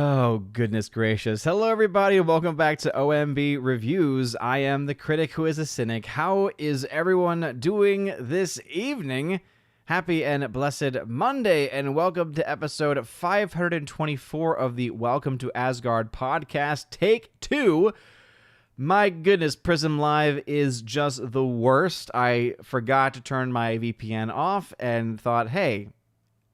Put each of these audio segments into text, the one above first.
Oh, goodness gracious. Hello, everybody, and welcome back to OMB Reviews. I am the critic who is a cynic. How is everyone doing this evening? Happy and blessed Monday, and welcome to episode 524 of the Welcome to Asgard podcast, Take 2. My goodness, Prism Live is just the worst. I forgot to turn my VPN off and thought, hey,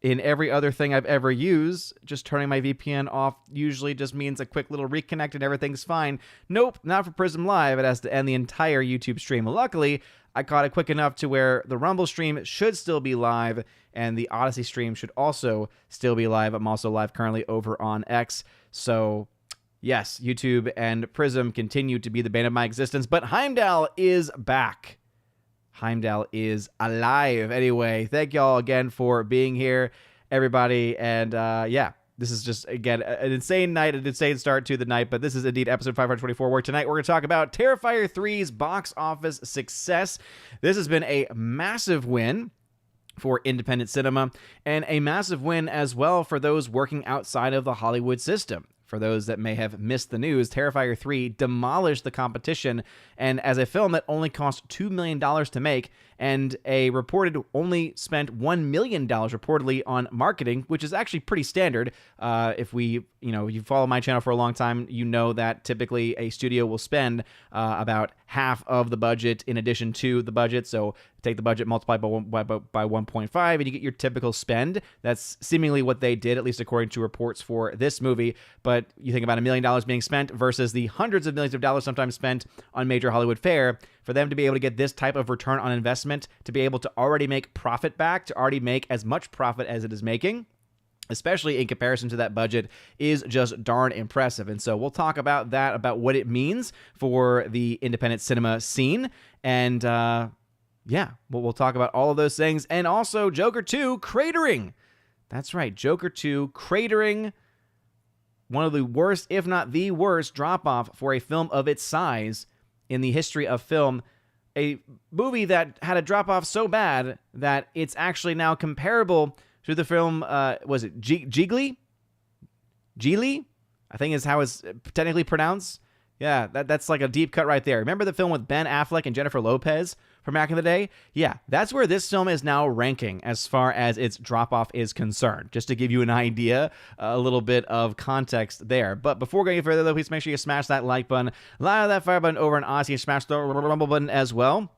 in every other thing I've ever used, just turning my VPN off usually just means a quick little reconnect and everything's fine. Nope, not for Prism Live. It has to end the entire YouTube stream. Luckily, I caught it quick enough to where the Rumble stream should still be live and the Odyssey stream should also still be live. I'm also live currently over on X. So, yes, YouTube and Prism continue to be the bane of my existence, but Heimdall is back. Heimdall is alive. Anyway, thank y'all again for being here, everybody. And yeah, this is just, again, an insane night, an insane start to the night. But this is indeed episode 524, where tonight we're going to talk about Terrifier 3's box office success. This has been a massive win for independent cinema, and a massive win as well for those working outside of the Hollywood system. For those that may have missed the news, Terrifier 3 demolished the competition, and as a film that only cost $2 million to make, and a reported only spent $1 million reportedly on marketing, which is actually pretty standard. If you follow my channel for a long time, you know that typically a studio will spend about half of the budget in addition to the budget. So take the budget, multiply by 1.5, and you get your typical spend. That's seemingly what they did, at least according to reports for this movie. But you think about $1 million being spent versus the hundreds of millions of dollars sometimes spent on major Hollywood fare. For them to be able to get this type of return on investment, to be able to already make profit back, to already make as much profit as it is making, especially in comparison to that budget, is just darn impressive. And so we'll talk about that, about what it means for the independent cinema scene. And yeah, we'll talk about all of those things. And also Joker 2 cratering. That's right, Joker 2 cratering. One of the worst, if not the worst, drop-off for a film of its size in the history of film. A movie that had a drop-off so bad that it's actually now comparable to the film, was it Geely? Geely? I think is how it's technically pronounced. Yeah, that's like a deep cut right there. Remember the film with Ben Affleck and Jennifer Lopez from back in the day? Yeah, that's where this film is now ranking as far as its drop-off is concerned. Just to give you an idea, a little bit of context there. But before going any further, though, please make sure you smash that like button, loud that fire button over on Odyssey, smash the rumble button as well.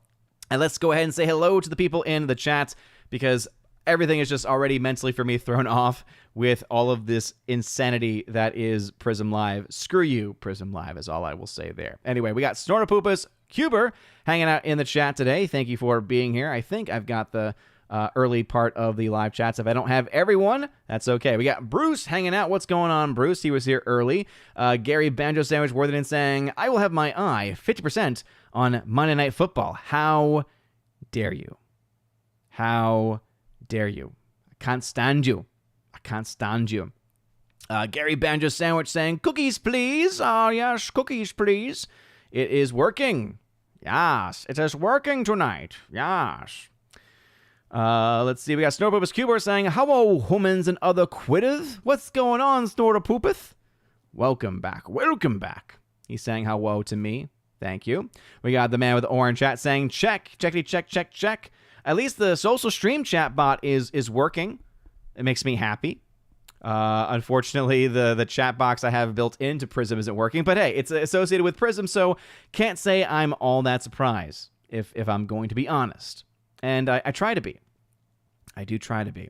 And let's go ahead and say hello to the people in the chat, because everything is just already mentally for me thrown off with all of this insanity that is Prism Live. Screw you, Prism Live, is all I will say there. Anyway, we got Snortopoopus Cuber hanging out in the chat today. Thank you for being here. I think I've got the early part of the live chats. If I don't have everyone, that's okay. We got Bruce hanging out. What's going on, Bruce? He was here early. Gary Banjo Sandwich Worthington saying, I will have my eye 50% on Monday Night Football. How dare you? How dare you? I can't stand you. I can't stand you. Gary Banjo Sandwich saying, cookies, please. Oh, yes, cookies, please. It is working. Yes, it is working tonight. Yes. Let's see. We got Snorpoopus Cuber saying, hello, humans and other quitters. What's going on, Snortopoopus? Welcome back. Welcome back. He's saying hello to me. Thank you. We got the man with the orange chat saying, check, checkity, check, check, check. At least the social stream chat bot is working. It makes me happy. Unfortunately, the chat box I have built into Prism isn't working. But hey, it's associated with Prism, so can't say I'm all that surprised, if I'm going to be honest. And I try to be. I do try to be.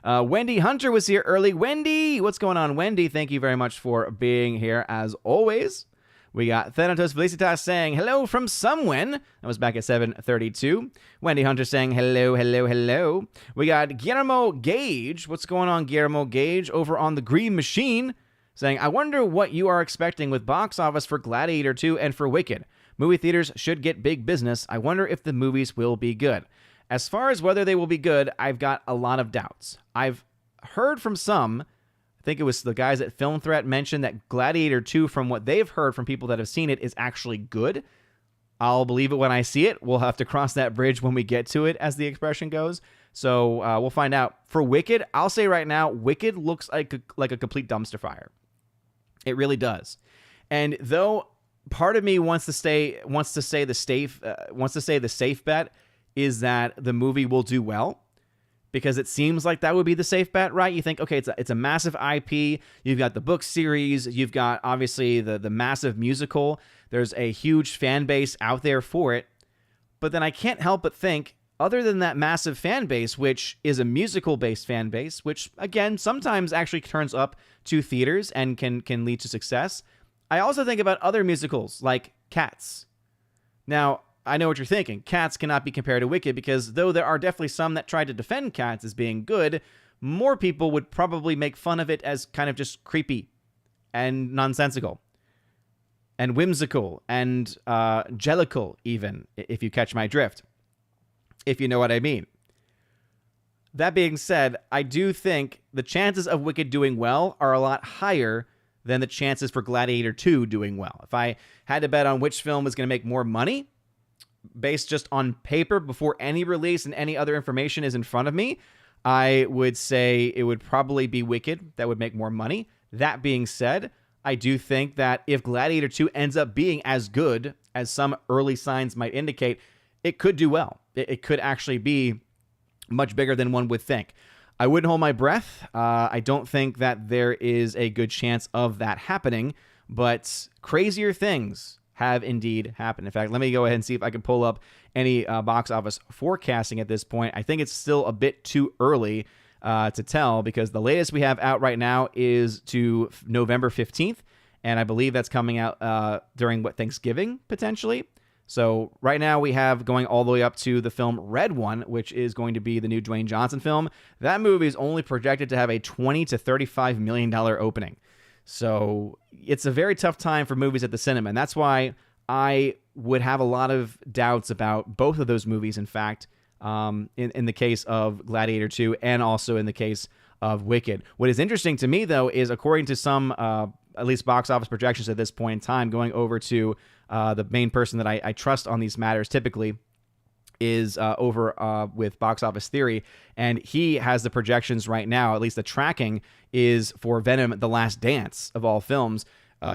Wendy Hunter was here early. Wendy! What's going on, Wendy? Thank you very much for being here, as always. We got Thanatos Felicitas saying, hello from Somewhen. That was back at 7:32. Wendy Hunter saying, hello, hello, hello. We got Guillermo Gage. What's going on, Guillermo Gage? Over on the Green Machine, saying, I wonder what you are expecting with box office for Gladiator 2 and for Wicked. Movie theaters should get big business. I wonder if the movies will be good. As far as whether they will be good, I've got a lot of doubts. I've heard from some, I think it was the guys at Film Threat, mentioned that Gladiator 2, from what they've heard from people that have seen it, is actually good. I'll believe it when I see it. We'll have to cross that bridge when we get to it, as the expression goes. So we'll find out. For Wicked, I'll say right now, Wicked looks like a complete dumpster fire. It really does. And though part of me wants to say the safe bet is that the movie will do well, because it seems like that would be the safe bet, right? You think, okay, it's a massive IP. You've got the book series. You've got, obviously, the massive musical. There's a huge fan base out there for it. But then I can't help but think, other than that massive fan base, which is a musical-based fan base, which, again, sometimes actually turns up to theaters and can lead to success, I also think about other musicals, like Cats. Now, I know what you're thinking. Cats cannot be compared to Wicked, because though there are definitely some that try to defend Cats as being good, more people would probably make fun of it as kind of just creepy and nonsensical and whimsical and jellical, even, if you catch my drift, if you know what I mean. That being said, I do think the chances of Wicked doing well are a lot higher than the chances for Gladiator 2 doing well. If I had to bet on which film was going to make more money, based just on paper before any release and any other information is in front of me, I would say it would probably be Wicked that would make more money. That being said, I do think that if Gladiator 2 ends up being as good as some early signs might indicate, it could do well. It could actually be much bigger than one would think. I wouldn't hold my breath. I don't think that there is a good chance of that happening, but crazier things have indeed happened. In fact, let me go ahead and see if I can pull up any box office forecasting at this point. I think it's still a bit too early to tell, because the latest we have out right now is to November 15th, and I believe that's coming out during Thanksgiving, potentially. So right now we have going all the way up to the film Red One, which is going to be the new Dwayne Johnson film. That movie is only projected to have a $20 to $35 million opening. So it's a very tough time for movies at the cinema, and that's why I would have a lot of doubts about both of those movies, in fact, in the case of Gladiator 2 and also in the case of Wicked. What is interesting to me, though, is according to some, at least box office projections at this point in time, going over to the main person that I trust on these matters typically, is over with Box Office Theory, and he has the projections right now, at least the tracking is for Venom: The Last Dance, of all films,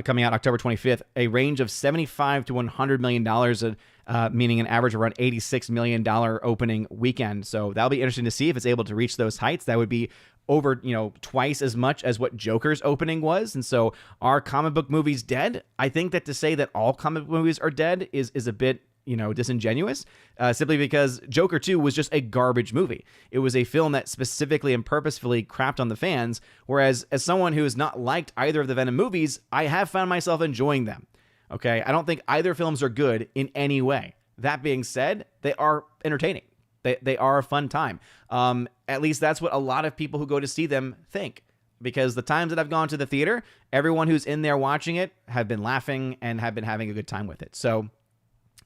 coming out October 25th, a range of $75 to $100 million, meaning an average around $86 million opening weekend. So that'll be interesting to see if it's able to reach those heights. That would be over, twice as much as what Joker's opening was. And so, are comic book movies dead? I think that to say that all comic book movies are dead is a bit disingenuous, simply because Joker 2 was just a garbage movie. It was a film that specifically and purposefully crapped on the fans, whereas as someone who has not liked either of the Venom movies, I have found myself enjoying them. Okay, I don't think either films are good in any way. That being said, they are entertaining. They are a fun time. At least that's what a lot of people who go to see them think. Because the times that I've gone to the theater, everyone who's in there watching it have been laughing and have been having a good time with it. So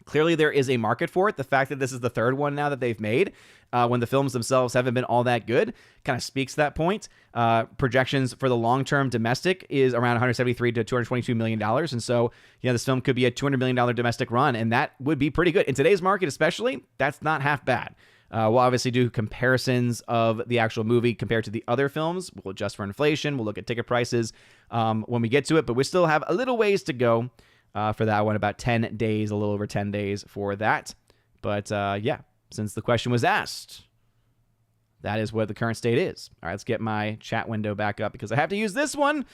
clearly there is a market for it. The fact that this is the third one now that they've made, when the films themselves haven't been all that good, kind of speaks to that point. Projections for the long-term domestic is around $173 to $222 million. And so, this film could be a $200 million domestic run, and that would be pretty good. In today's market especially, that's not half bad. We'll obviously do comparisons of the actual movie compared to the other films. We'll adjust for inflation. We'll look at ticket prices when we get to it, but we still have a little ways to go for that one, about 10 days, a little over 10 days for that. But since the question was asked, that is what the current state is. All right, let's get my chat window back up because I have to use this one.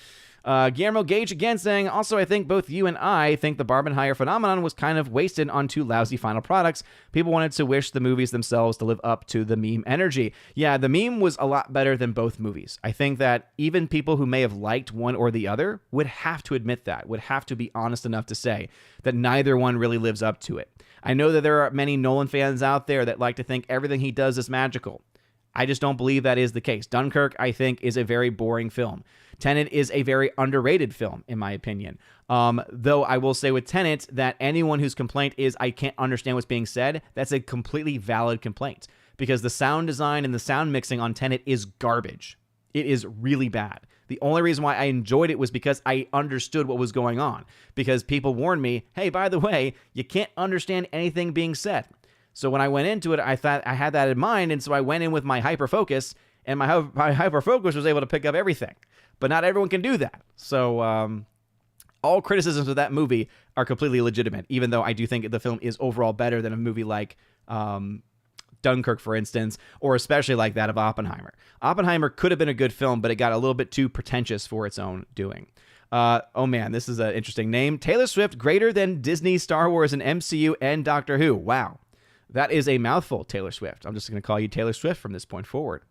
Guillermo Gage again saying, also, I think both you and I think the Barbenheimer phenomenon was kind of wasted on two lousy final products. People wanted to wish the movies themselves to live up to the meme energy. Yeah, the meme was a lot better than both movies. I think that even people who may have liked one or the other would have to admit that, would have to be honest enough to say that neither one really lives up to it. I know that there are many Nolan fans out there that like to think everything he does is magical. I just don't believe that is the case. Dunkirk, I think, is a very boring film. Tenet is a very underrated film, in my opinion. Though I will say with Tenet that anyone whose complaint is, I can't understand what's being said, that's a completely valid complaint. Because the sound design and the sound mixing on Tenet is garbage. It is really bad. The only reason why I enjoyed it was because I understood what was going on. Because people warned me, hey, by the way, you can't understand anything being said. So when I went into it, I thought I had that in mind, and so I went in with my hyper-focus, and my hyper-focus was able to pick up everything. But not everyone can do that. So, all criticisms of that movie are completely legitimate, even though I do think the film is overall better than a movie like Dunkirk, for instance, or especially like that of Oppenheimer. Oppenheimer could have been a good film, but it got a little bit too pretentious for its own doing. Oh man, this is an interesting name. Taylor Swift greater than Disney, Star Wars, and MCU and Doctor Who. Wow. That is a mouthful, Taylor Swift. I'm just going to call you Taylor Swift from this point forward.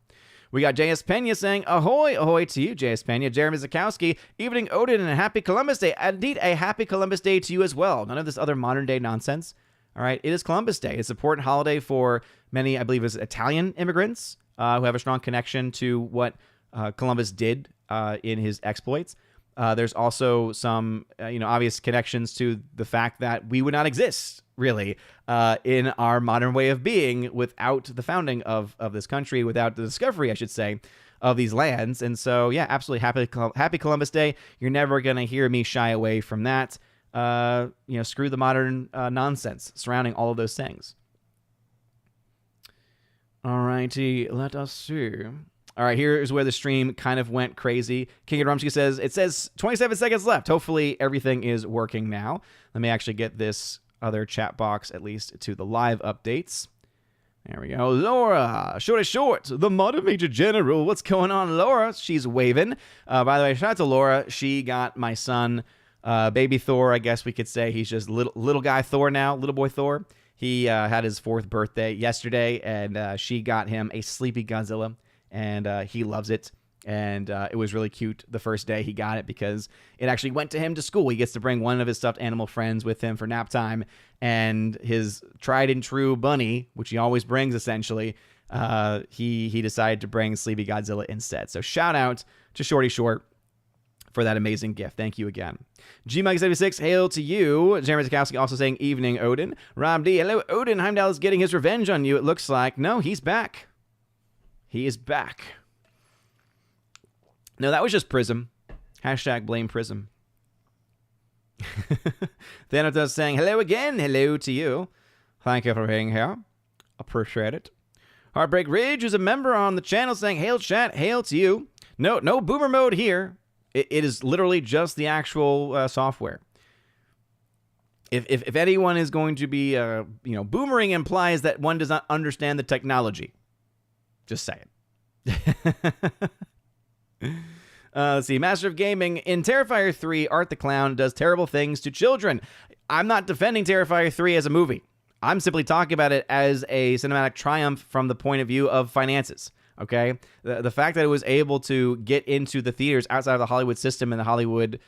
We got J.S. Pena saying, ahoy, ahoy to you, J.S. Pena. Jeremy Zakowski, evening Odin and a happy Columbus Day. Indeed, a happy Columbus Day to you as well. None of this other modern day nonsense. All right, it is Columbus Day. It's an important holiday for many, I believe, Italian immigrants who have a strong connection to what Columbus did in his exploits. There's also some, obvious connections to the fact that we would not exist, really, in our modern way of being without the founding of this country, without the discovery, I should say, of these lands. And so, yeah, absolutely happy Columbus Day. You're never going to hear me shy away from that. Screw the modern nonsense surrounding all of those things. All righty, let us see. All right, here is where the stream kind of went crazy. King of Rumsky says, it says 27 seconds left. Hopefully everything is working now. Let me actually get this other chat box, at least to the live updates. There we go. Laura, short, the modern Major General. What's going on, Laura? She's waving. By the way, shout out to Laura. She got my son, baby Thor, I guess we could say. He's just little guy Thor now, little boy Thor. He had his 4th birthday yesterday, and she got him a Sleepy Godzilla. And he loves it. And it was really cute the first day he got it because it actually went to him to school. He gets to bring one of his stuffed animal friends with him for nap time. And his tried and true bunny, which he always brings essentially, he decided to bring Sleepy Godzilla instead. So shout out to Shorty Short for that amazing gift. Thank you again. GMike76, hail to you. Jeremy Zakowski also saying evening, Odin. Rob D, hello, Odin. Heimdall is getting his revenge on you, it looks like. No, he's back. He is back. No, that was just Prism. Hashtag blame Prism. Thanatos saying, hello again. Hello to you. Thank you for being here. Appreciate it. Heartbreak Ridge is a member on the channel saying, hail chat, hail to you. No boomer mode here. It is literally just the actual software. If anyone is going to be, boomering implies that one does not understand the technology. Just say it. Let's see. Master of Gaming. In Terrifier 3, Art the Clown does terrible things to children. I'm not defending Terrifier 3 as a movie. I'm simply talking about it as a cinematic triumph from the point of view of finances. Okay? The fact that it was able to get into the theaters outside of the Hollywood system and the Hollywood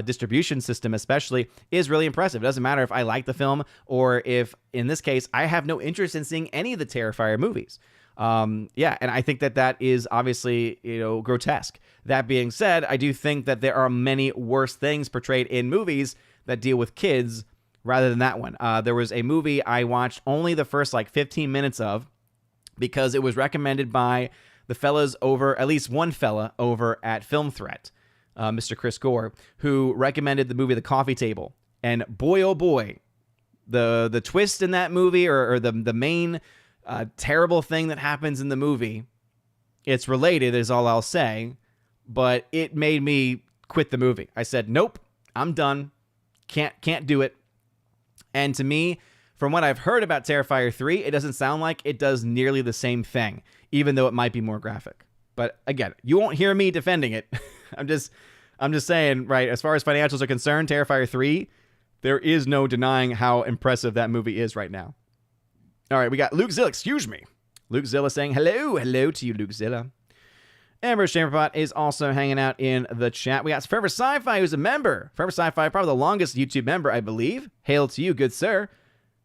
distribution system especially is really impressive. It doesn't matter if I like the film or if, in this case, I have no interest in seeing any of the Terrifier movies. And I think that is obviously, grotesque. That being said, I do think that there are many worse things portrayed in movies that deal with kids rather than that one. There was a movie I watched only the first 15 minutes of because it was recommended by the fellas over, at least one fella over at Film Threat, Mr. Chris Gore, who recommended the movie The Coffee Table. And boy, oh boy, the twist in that movie or the main terrible thing that happens in the movie, it's related is all I'll say, but it made me quit the movie. I said, nope, I'm done. Can't do it. And to me, from what I've heard about Terrifier 3, it doesn't sound like it does nearly the same thing, even though it might be more graphic. But again, you won't hear me defending it. I'm just saying, right, as far as financials are concerned, Terrifier 3, there is no denying how impressive that movie is right now. All right, we got Luke Zilla, excuse me. Luke Zilla saying hello to you, Luke Zilla. Amber Chamberpot is also hanging out in the chat. We got Forever Sci-Fi, who's a member. Forever Sci-Fi, probably the longest YouTube member, I believe. Hail to you, good sir,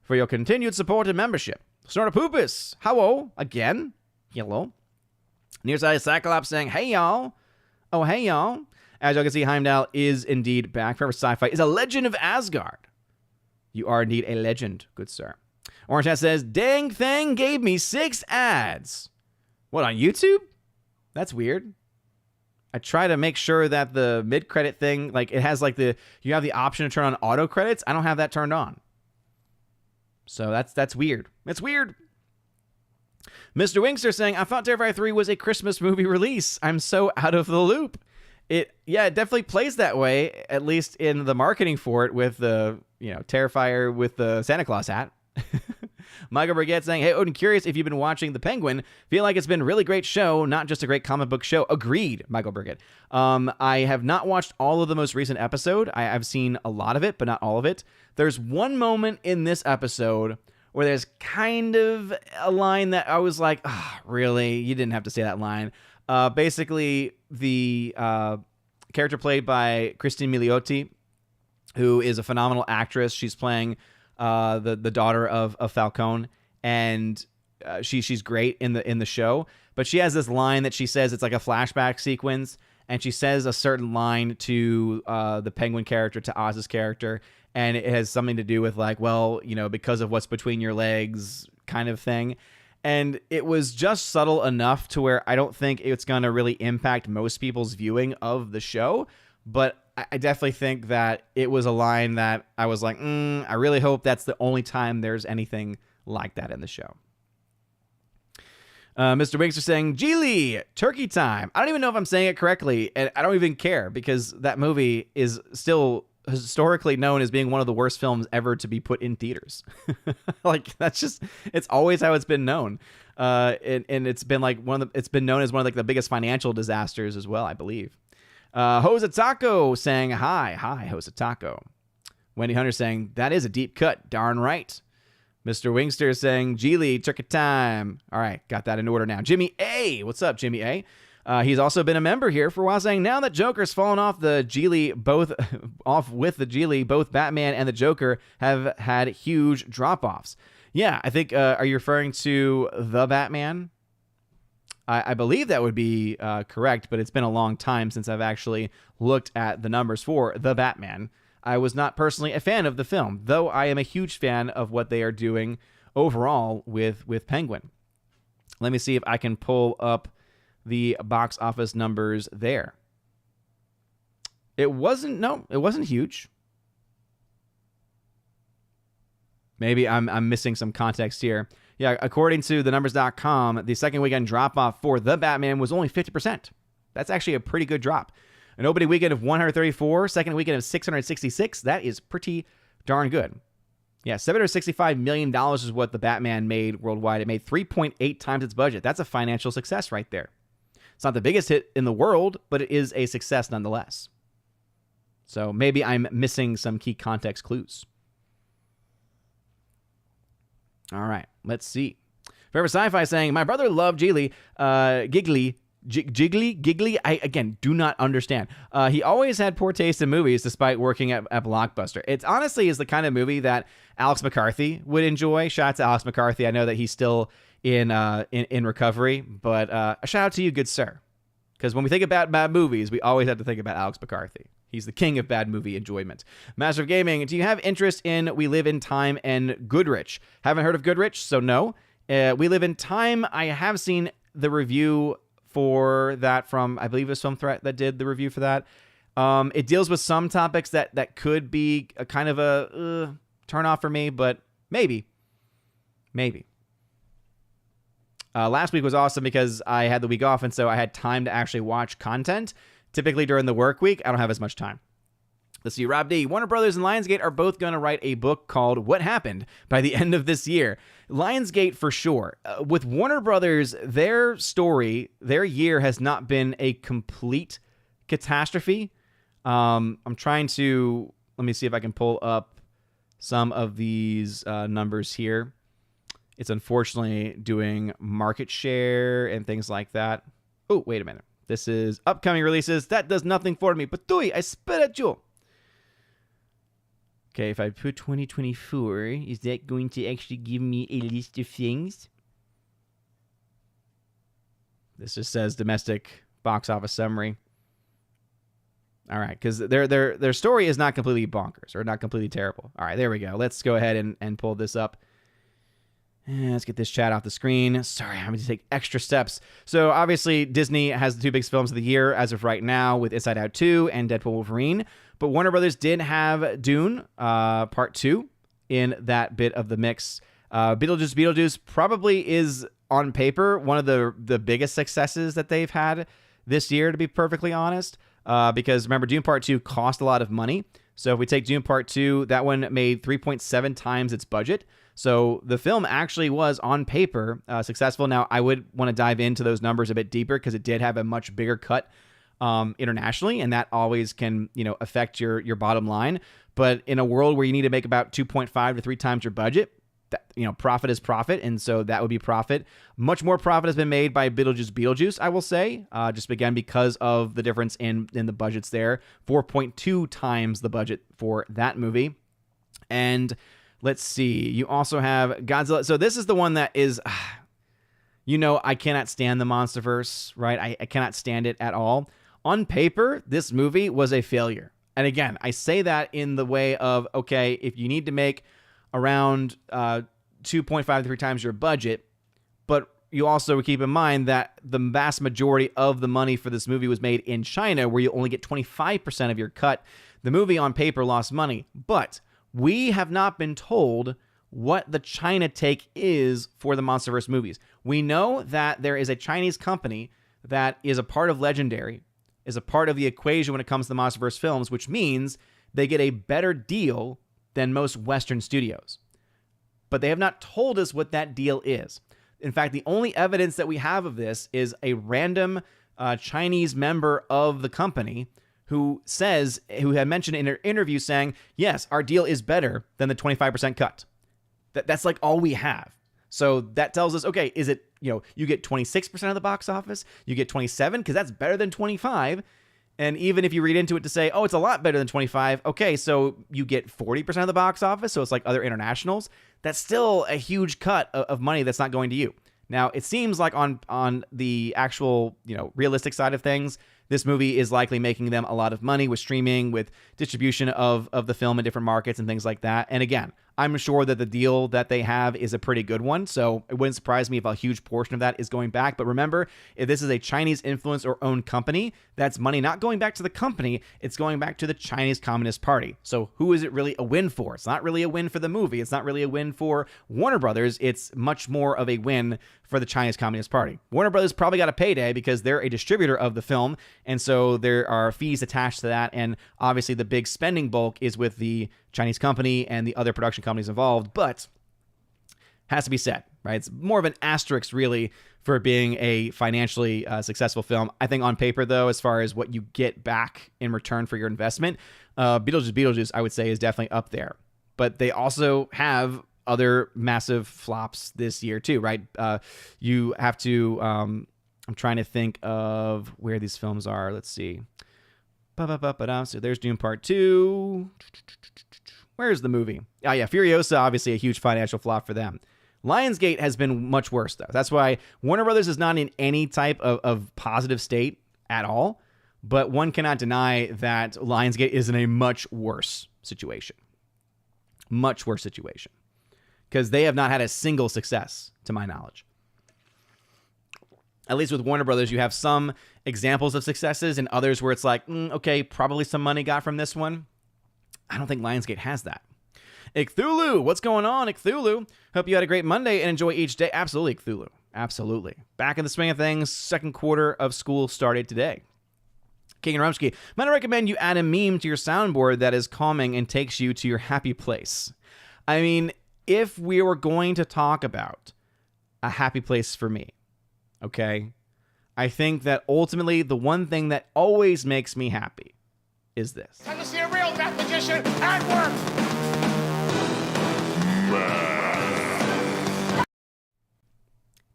for your continued support and membership. Snortopoopus, hello, again. Hello. Nearside Cyclops saying, hey, y'all. Oh, hey, y'all. As y'all can see, Heimdall is indeed back. Forever Sci-Fi is a legend of Asgard. You are indeed a legend, good sir. Orange Hat says, dang thing gave me 6 ads. What, on YouTube? That's weird. I try to make sure that the mid-credit thing, it has you have the option to turn on auto credits. I don't have that turned on. So that's weird. It's weird. Mr. Winkster saying, I thought Terrifier 3 was a Christmas movie release. I'm so out of the loop. It definitely plays that way, at least in the marketing for it with the, Terrifier with the Santa Claus hat. Michael Brigette saying, hey, Odin, curious if you've been watching The Penguin. Feel like it's been a really great show, not just a great comic book show. Agreed, Michael Brigette. I have not watched all of the most recent episode. I've seen a lot of it, but not all of it. There's one moment in this episode where there's kind of a line that I was like, really? You didn't have to say that line. Basically, the character played by Christine Milioti, who is a phenomenal actress. She's playing the daughter of Falcone, and she's great in the show. But she has this line that she says, it's like a flashback sequence, and she says a certain line to the Penguin character, to Oz's character, and it has something to do with like, well, because of what's between your legs kind of thing. And it was just subtle enough to where I don't think it's going to really impact most people's viewing of the show. But I definitely think that it was a line that I was like, I really hope that's the only time there's anything like that in the show. Mr. Winks are saying, Geely, turkey time. I don't even know if I'm saying it correctly, and I don't even care because that movie is still historically known as being one of the worst films ever to be put in theaters. Like, it's always how it's been known. And it's been like it's been known as one of like the biggest financial disasters as well, I believe. Hosatako saying, hi, Hosatako. Wendy Hunter saying, that is a deep cut, darn right. Mr. Wingster saying, Geely, turkey time. All right, got that in order now. Jimmy A. What's up, Jimmy A? He's also been a member here for a while, saying, now that Joker's fallen off the Geely, both Batman and the Joker have had huge drop-offs. Yeah, I think, are you referring to the Batman? I believe that would be correct, but it's been a long time since I've actually looked at the numbers for the Batman. I was not personally a fan of the film, though I am a huge fan of what they are doing overall with Penguin. Let me see if I can pull up the box office numbers there. It wasn't huge. Maybe I'm missing some context here. Yeah, according to thenumbers.com, the second weekend drop-off for The Batman was only 50%. That's actually a pretty good drop. An opening weekend of 134, second weekend of 666. That is pretty darn good. Yeah, $765 million is what The Batman made worldwide. It made 3.8 times its budget. That's a financial success right there. It's not the biggest hit in the world, but it is a success nonetheless. So maybe I'm missing some key context clues. All right, let's see. Forever Sci-Fi saying, my brother loved Jiggly. I, again, do not understand. He always had poor taste in movies despite working at Blockbuster. It honestly is the kind of movie that Alex McCarthy would enjoy. Shout out to Alex McCarthy. I know that he's still in recovery, but a shout out to you, good sir. Because when we think about bad movies, we always have to think about Alex McCarthy. He's the king of bad movie enjoyment. Master of Gaming, do you have interest in We Live in Time and Goodrich? Haven't heard of Goodrich, so no. We Live in Time, I have seen the review for that from, I believe it was Film Threat that did the review for that. It deals with some topics that could be a kind of a turn off for me, but maybe. Last week was awesome because I had the week off, and so I had time to actually watch content. Typically during the work week, I don't have as much time. Let's see, Rob D. Warner Brothers and Lionsgate are both going to write a book called What Happened by the end of this year. Lionsgate for sure. With Warner Brothers, their story, their year has not been a complete catastrophe. I'm trying to, let me see if I can pull up some of these numbers here. It's unfortunately doing market share and things like that. Oh, wait a minute. This is upcoming releases. That does nothing for me. But I spit at you. Okay, if I put 2024, is that going to actually give me a list of things? This just says domestic box office summary. All right, because their story is not completely bonkers or not completely terrible. All right, there we go. Let's go ahead and pull this up. And let's get this chat off the screen. Sorry, I'm having to take extra steps. So obviously, Disney has the two biggest films of the year as of right now with Inside Out 2 and Deadpool Wolverine. But Warner Brothers did have Dune Part 2 in that bit of the mix. Beetlejuice probably is, on paper, one of the biggest successes that they've had this year, to be perfectly honest. because remember, Dune Part 2 cost a lot of money. So if we take Dune Part 2, that one made 3.7 times its budget. So the film actually was, on paper, successful. Now, I would want to dive into those numbers a bit deeper because it did have a much bigger cut internationally, and that always can, affect your bottom line. But in a world where you need to make about 2.5 to 3 times your budget, that, profit is profit, and so that would be profit. Much more profit has been made by Beetlejuice, I will say, just again because of the difference in the budgets there. 4.2 times the budget for that movie. And let's see, you also have Godzilla. So this is the one that is, I cannot stand the Monsterverse, right? I cannot stand it at all. On paper, this movie was a failure. And again, I say that in the way of, okay, if you need to make around 2.5 to 3 times your budget, but you also keep in mind that the vast majority of the money for this movie was made in China, where you only get 25% of your cut. The movie on paper lost money, but we have not been told what the China take is for the Monsterverse movies. We know that there is a Chinese company that is a part of Legendary, is a part of the equation when it comes to the Monsterverse films, which means they get a better deal than most Western studios. But they have not told us what that deal is. In fact, the only evidence that we have of this is a random Chinese member of the company who had mentioned in an interview saying, yes, our deal is better than the 25% cut. That's like all we have. So that tells us, okay, is it, you get 26% of the box office, you get 27, because that's better than 25. And even if you read into it to say, oh, it's a lot better than 25, okay, so you get 40% of the box office, so it's like other internationals. That's still a huge cut of money that's not going to you. Now, it seems like on the actual, realistic side of things, this movie is likely making them a lot of money with streaming, with distribution of the film in different markets and things like that. And again, I'm sure that the deal that they have is a pretty good one, so it wouldn't surprise me if a huge portion of that is going back. But remember, if this is a Chinese influenced or owned company, that's money not going back to the company, it's going back to the Chinese Communist Party. So who is it really a win for? It's not really a win for the movie. It's not really a win for Warner Brothers. It's much more of a win for the Chinese Communist Party. Warner Brothers probably got a payday because they're a distributor of the film, and so there are fees attached to that, and obviously the big spending bulk is with the Chinese company and the other production companies involved, but has to be said, right? It's more of an asterisk, really, for being a financially successful film. I think on paper, though, as far as what you get back in return for your investment, Beetlejuice, I would say, is definitely up there. But they also have other massive flops this year, too, right? You have to... I'm trying to think of where these films are. Let's see. So there's Dune Part 2. Where's the movie? Oh, yeah, Furiosa, obviously a huge financial flop for them. Lionsgate has been much worse, though. That's why Warner Brothers is not in any type of positive state at all, but one cannot deny that Lionsgate is in a much worse situation. Much worse situation. Because they have not had a single success, to my knowledge. At least with Warner Brothers, you have some examples of successes and others where it's like, okay, probably some money got from this one. I don't think Lionsgate has that. Cthulhu, what's going on, Cthulhu? Hope you had a great Monday and enjoy each day. Absolutely, Cthulhu. Absolutely. Back in the swing of things, second quarter of school started today. King and Rumsky, might I recommend you add a meme to your soundboard that is calming and takes you to your happy place? I mean, if we were going to talk about a happy place for me, okay, I think that ultimately the one thing that always makes me happy is this. Time to see a real math magician at work!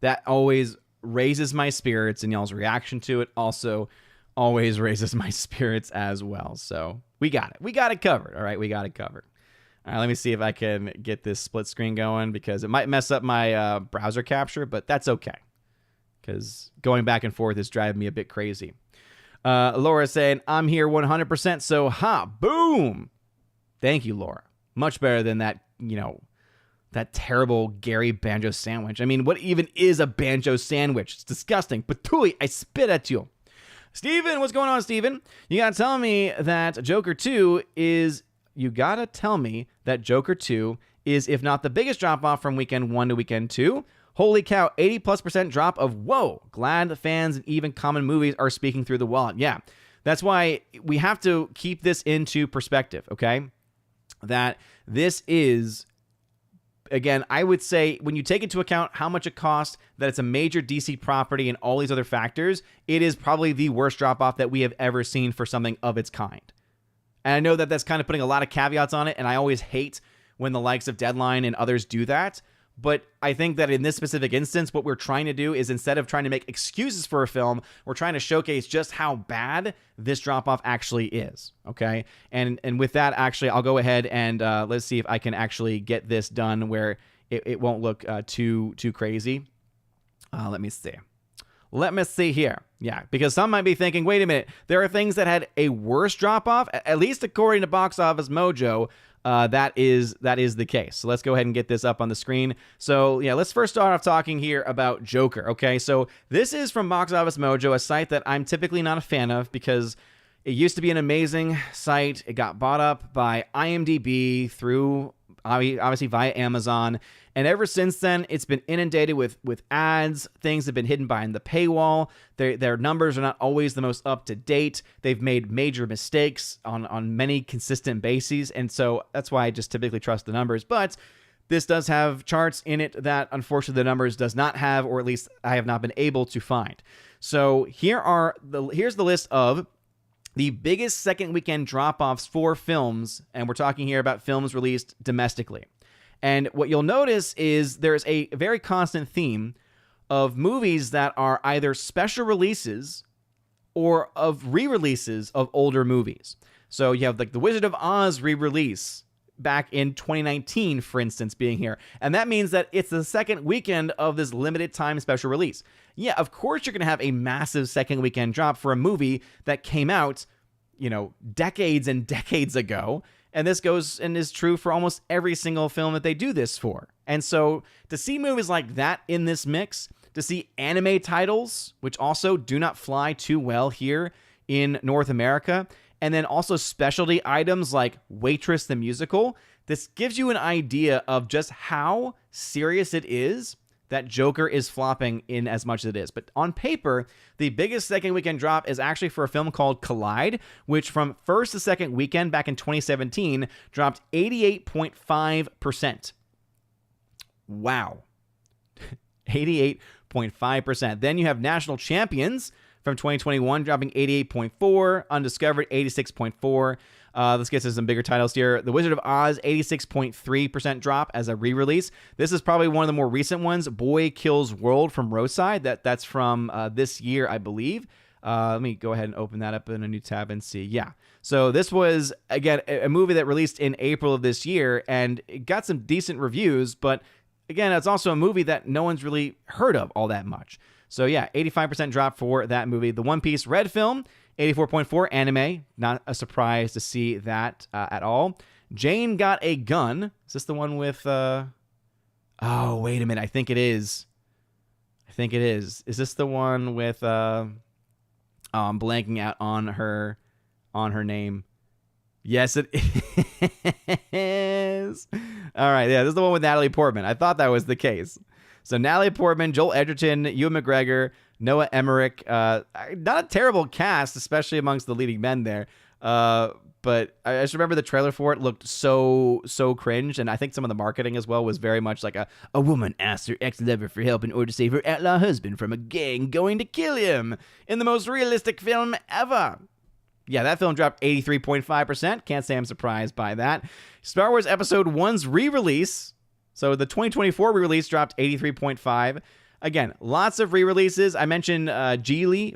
That always raises my spirits, and y'all's reaction to it also always raises my spirits as well. So we got it. We got it covered. All right, we got it covered. All right, let me see if I can get this split screen going because it might mess up my browser capture, but that's okay because going back and forth is driving me a bit crazy. Laura saying, I'm here 100%, so boom. Thank you, Laura. Much better than that, that terrible Gary Banjo sandwich. I mean, what even is a Banjo sandwich? It's disgusting. Patooey, I spit at you. Steven, what's going on, Steven? You gotta tell me that Joker 2 is, if not the biggest drop-off from weekend 1 to weekend 2. Holy cow, 80+% drop of whoa. Glad the fans and even common movies are speaking through the wallet. Yeah, That's why we have to keep this into perspective, okay? That this is, again, I would say when you take into account how much it costs, that it's a major DC property and all these other factors, it is probably the worst drop-off that we have ever seen for something of its kind. And I know that that's kind of putting a lot of caveats on it, and I always hate when the likes of Deadline and others do that. But I think that in this specific instance, what we're trying to do is, instead of trying to make excuses for a film, we're trying to showcase just how bad this drop-off actually is, okay? And with that, actually, I'll go ahead and let's see if I can actually get this done where it won't look too crazy. Let me see. Let me see here. Yeah, because some might be thinking, wait a minute, there are things that had a worse drop-off, at least according to Box Office Mojo. That is the case. So let's go ahead and get this up on the screen. So yeah, let's first start off talking here about Joker. Okay, so this is from Box Office Mojo, a site that I'm typically not a fan of because it used to be an amazing site. It got bought up by IMDb through, obviously via Amazon. And ever since then, it's been inundated with ads. Things have been hidden behind the paywall. Their numbers are not always the most up to date. They've made major mistakes on many consistent bases. And so that's why I just typically trust the numbers. But this does have charts in it that unfortunately the numbers does not have, or at least I have not been able to find. So here's the list of the biggest second weekend drop-offs for films. And we're talking here about films released domestically. And what you'll notice is there's a very constant theme of movies that are either special releases or of re-releases of older movies. So you have like the Wizard of Oz re-release back in 2019, for instance, being here. And that means that it's the second weekend of this limited time special release. Yeah, of course you're going to have a massive second weekend drop for a movie that came out, decades and decades ago. And this goes and is true for almost every single film that they do this for. And so to see movies like that in this mix, to see anime titles, which also do not fly too well here in North America, and then also specialty items like Waitress the Musical, this gives you an idea of just how serious it is that Joker is flopping in as much as it is. But on paper, the biggest second weekend drop is actually for a film called Collide, which from first to second weekend back in 2017 dropped 88.5%. Wow. 88.5%. Then you have National Champions from 2021 dropping 88.4, Undiscovered 86.4. Let's get to some bigger titles here. The Wizard of Oz, 86.3% drop as a re-release. This is probably one of the more recent ones. Boy Kills World from Roadside. That's from this year, I believe. Let me go ahead and open that up in a new tab and see. Yeah. So this was, again, a movie that released in April of this year, and it got some decent reviews, but again, it's also a movie that no one's really heard of all that much. So yeah, 85% drop for that movie. The One Piece Red Film, 84.4 anime. Not a surprise to see that at all. Jane Got a Gun. Is this the one with... Oh, wait a minute. I think it is. Is this the one with... I'm blanking out on her name. Yes, it is. All right, yeah, this is the one with Natalie Portman. I thought that was the case. So Natalie Portman, Joel Edgerton, Ewan McGregor, Noah Emmerich. Not a terrible cast, especially amongst the leading men there. But I just remember the trailer for it looked so cringe, and I think some of the marketing as well was very much like a woman asked her ex-lover for help in order to save her outlaw husband from a gang going to kill him in the most realistic film ever. Yeah, that film dropped 83.5%. Can't say I'm surprised by that. Star Wars Episode 1's re-release. So the 2024 re-release dropped 83.5. Again, lots of re-releases. I mentioned Jiggly.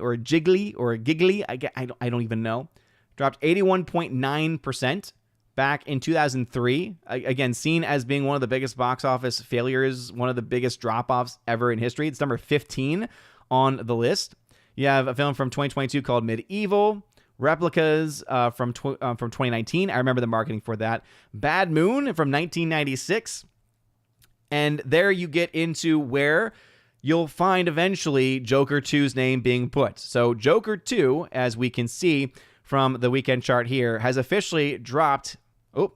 I don't even know. Dropped 81.9% back in 2003. Again, seen as being one of the biggest box office failures, one of the biggest drop-offs ever in history. It's number 15 on the list. You have a film from 2022 called Medieval. Replicas from 2019. I remember the marketing for that. Bad Moon from 1996. And there you get into where you'll find eventually Joker 2's name being put. So Joker 2, as we can see from the weekend chart here, has officially dropped... Oh,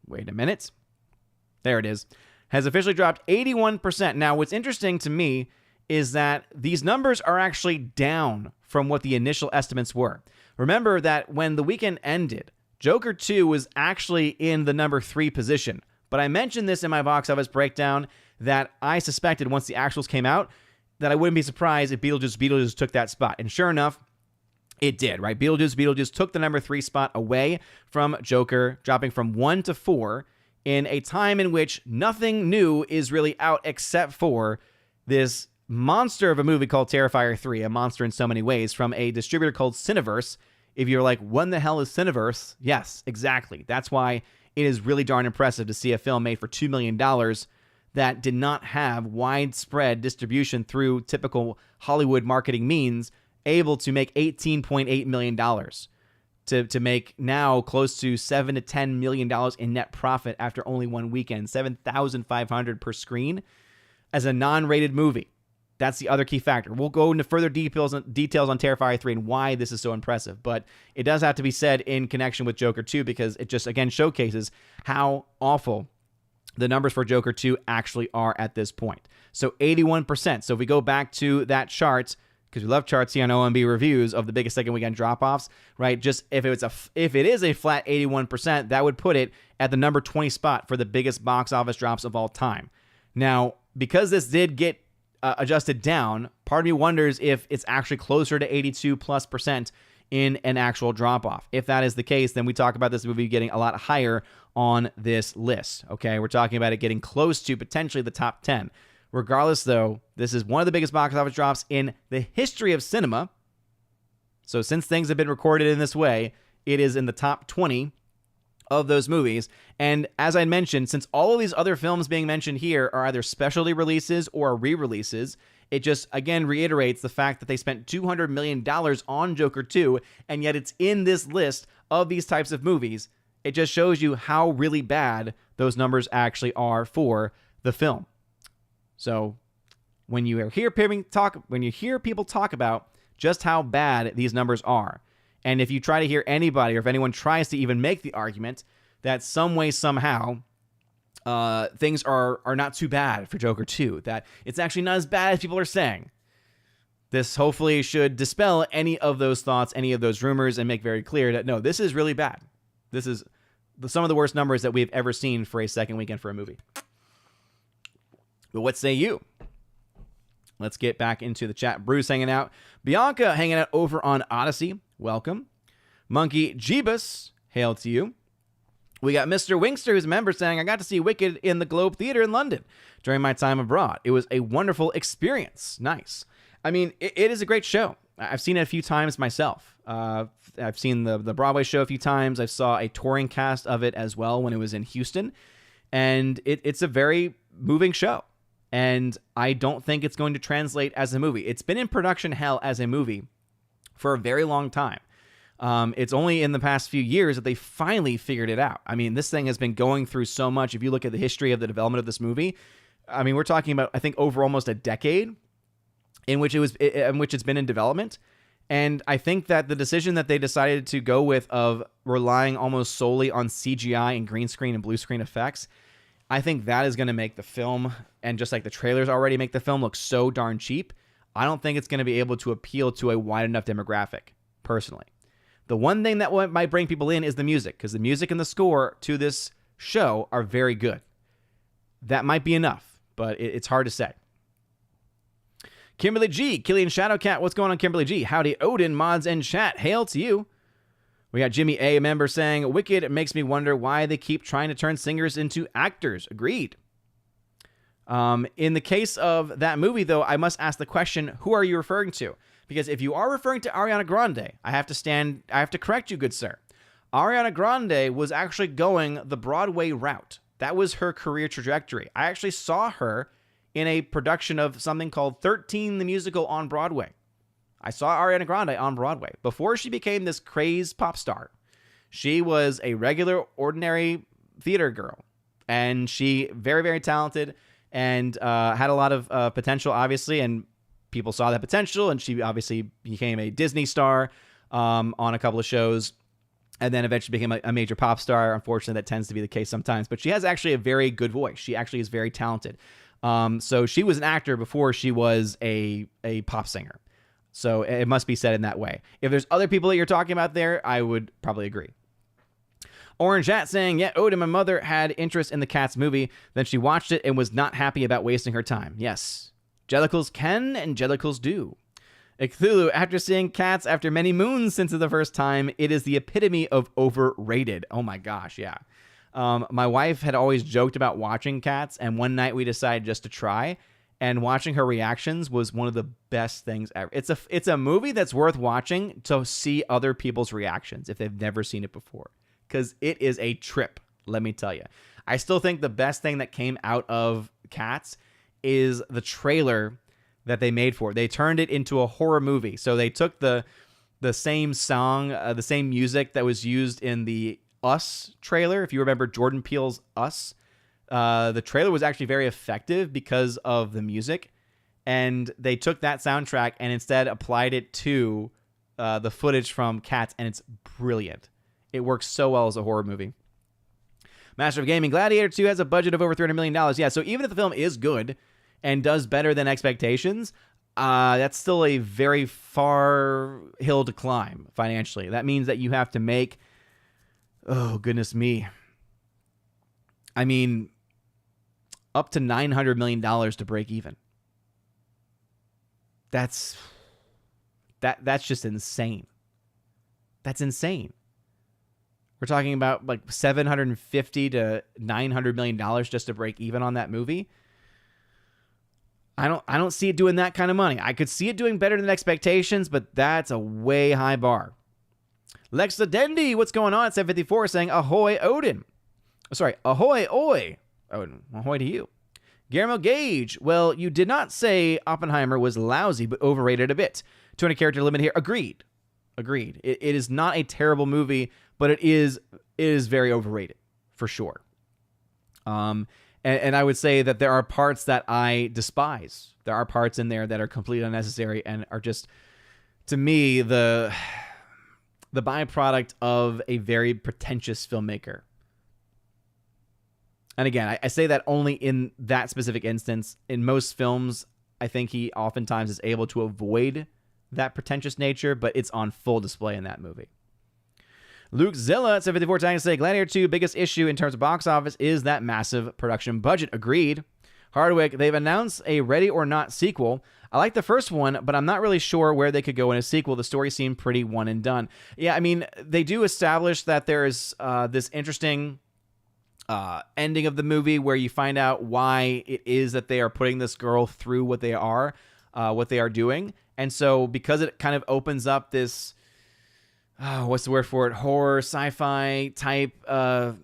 wait a minute. There it is. Has officially dropped 81%. Now, what's interesting to me is that these numbers are actually down from what the initial estimates were. Remember that when the weekend ended, Joker 2 was actually in the number 3 position. But I mentioned this in my box office breakdown that I suspected once the actuals came out that I wouldn't be surprised if Beetlejuice took that spot. And sure enough, it did, right? Beetlejuice took the number 3 spot away from Joker, dropping from 1 to 4 in a time in which nothing new is really out except for this monster of a movie called Terrifier 3, a monster in so many ways, from a distributor called Cineverse. If you're like, what the hell is Cineverse? Yes, exactly. That's why it is really darn impressive to see a film made for $2 million that did not have widespread distribution through typical Hollywood marketing means, able to make $18.8 million. To make now close to $7 to $10 million in net profit after only one weekend, $7,500 per screen as a non-rated movie. That's the other key factor. We'll go into further details on Terrifier 3 and why this is so impressive. But it does have to be said in connection with Joker 2 because it just, again, showcases how awful the numbers for Joker 2 actually are at this point. So 81%. So if we go back to that chart, because we love charts here on OMB Reviews of the biggest second weekend drop-offs, right? Just if it is a flat 81%, that would put it at the number 20 spot for the biggest box office drops of all time. Now, because this did get adjusted down, part of me wonders if it's actually closer to 82+% in an actual drop-off. If that is the case, then we talk about this movie getting a lot higher on this list, okay? We're talking about it getting close to potentially the top 10. Regardless, though, this is one of the biggest box office drops in the history of cinema. So since things have been recorded in this way, it is in the top 20 of those movies. And as I mentioned, since all of these other films being mentioned here are either specialty releases or re-releases, it just, again, reiterates the fact that they spent $200 million on Joker 2, and yet it's in this list of these types of movies. It just shows you how really bad those numbers actually are for the film. So when you hear people talk about just how bad these numbers are, and if you try to hear anybody or if anyone tries to even make the argument that some way, somehow, things are not too bad for Joker 2, that it's actually not as bad as people are saying, this hopefully should dispel any of those thoughts, any of those rumors, and make very clear that, no, this is really bad. This is some of the worst numbers that we've ever seen for a second weekend for a movie. But what say you? Let's get back into the chat. Bruce hanging out. Bianca hanging out over on Odyssey. Welcome. Monkey Jeebus, hail to you. We got Mr. Wingster, who's a member, saying, I got to see Wicked in the Globe Theater in London during my time abroad. It was a wonderful experience. Nice. I mean, it is a great show. I've seen it a few times myself. I've seen the Broadway show a few times. I saw a touring cast of it as well when it was in Houston. And it's a very moving show. And I don't think it's going to translate as a movie. It's been in production hell as a movie for a very long time. It's only in the past few years that they finally figured it out. I mean, this thing has been going through so much. If you look at the history of the development of this movie, I mean, we're talking about, I think, over almost a decade in which it's been in development. And I think that the decision that they decided to go with of relying almost solely on CGI and green screen and blue screen effects, I think that is going to make the film, and just like the trailers already make the film look so darn cheap, I don't think it's going to be able to appeal to a wide enough demographic, personally. The one thing that might bring people in is the music, because the music and the score to this show are very good. That might be enough, but it's hard to say. Kimberly G, Killian Shadowcat, what's going on, Kimberly G? Howdy, Odin, mods, and chat. Hail to you. We got Jimmy A, a member, saying, Wicked makes me wonder why they keep trying to turn singers into actors. Agreed. In the case of that movie, though, I must ask the question, who are you referring to? Because if you are referring to Ariana Grande, I have to correct you, good sir. Ariana Grande was actually going the Broadway route. That was her career trajectory. I actually saw her in a production of something called 13 the Musical on Broadway. I saw Ariana Grande on Broadway. Before she became this crazed pop star, she was a regular, ordinary theater girl. And she, very, very talented and had a lot of potential, obviously. And people saw that potential. And she obviously became a Disney star on a couple of shows. And then eventually became a major pop star. Unfortunately, that tends to be the case sometimes. But she has actually a very good voice. She actually is very talented. So she was an actor before she was a pop singer. So it must be said in that way. If there's other people that you're talking about there, I would probably agree. Orange Hat saying, yeah, Odin, my mother had interest in the Cats movie. Then she watched it and was not happy about wasting her time. Yes, Jellicles can and Jellicles do. Cthulhu, after seeing Cats after many moons since the first time, it is the epitome of overrated. Oh my gosh, yeah. My wife had always joked about watching Cats, and one night we decided just to try, and watching her reactions was one of the best things ever. It's a movie that's worth watching to see other people's reactions if they've never seen it before, because it is a trip, let me tell you. I still think the best thing that came out of Cats is the trailer that they made for it. They turned it into a horror movie. So they took the same song, the same music that was used in the Us trailer. If you remember Jordan Peele's Us, the trailer was actually very effective because of the music. And they took that soundtrack and instead applied it to the footage from Cats, and it's brilliant. It works so well as a horror movie. Master of Gaming, Gladiator 2 has a budget of over $300 million. Yeah, so even if the film is good and does better than expectations, that's still a very far hill to climb financially. That means that you have to make, oh, goodness me, I mean, up to $900 million to break even. That's just insane. That's insane. We're talking about like $750 to $900 million just to break even on that movie. I don't see it doing that kind of money. I could see it doing better than expectations, but that's a way high bar. Lexa Dendy, what's going on at 754 saying, ahoy, Odin. Sorry, ahoy, oi. Odin, ahoy to you. Guillermo Gage, well, you did not say Oppenheimer was lousy, but overrated a bit. 200 character limit here. Agreed. It is not a terrible movie, but it is very overrated, for sure. And I would say that there are parts that I despise. There are parts in there that are completely unnecessary and are just, to me, the byproduct of a very pretentious filmmaker. And again, I say that only in that specific instance. In most films, I think he oftentimes is able to avoid that pretentious nature, but it's on full display in that movie. Luke Zilla at 754 trying to say, Gladiator 2 biggest issue in terms of box office is that massive production budget. Agreed. Hardwick, they've announced a Ready or Not sequel. I like the first one, but I'm not really sure where they could go in a sequel. The story seemed pretty one and done. Yeah, I mean, they do establish that there's this interesting ending of the movie where you find out why it is that they are putting this girl through what they are doing. And so because it kind of opens up this, what's the word for it? Horror, sci-fi type. I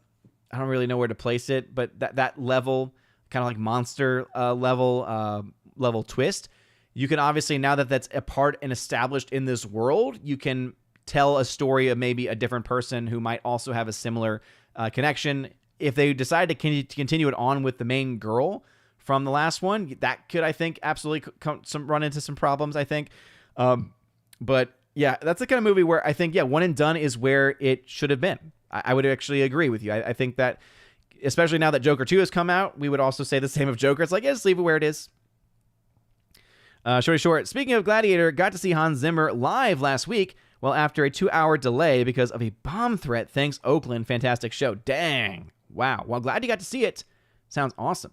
don't really know where to place it, but that level, kind of like monster level twist. You can obviously, now that that's a part and established in this world, you can tell a story of maybe a different person who might also have a similar connection. If they decide to continue it on with the main girl from the last one, that could, I think, absolutely run into some problems, I think. But yeah, that's the kind of movie where I think, one and done is where it should have been. I would actually agree with you. I think that, especially now that Joker 2 has come out, we would also say the same of Joker. It's like, just leave it where it is. Shorty Short, speaking of Gladiator, got to see Hans Zimmer live last week. Well, after a 2-hour delay because of a bomb threat. Thanks, Oakland. Fantastic show. Dang. Wow. Well, glad you got to see it. Sounds awesome.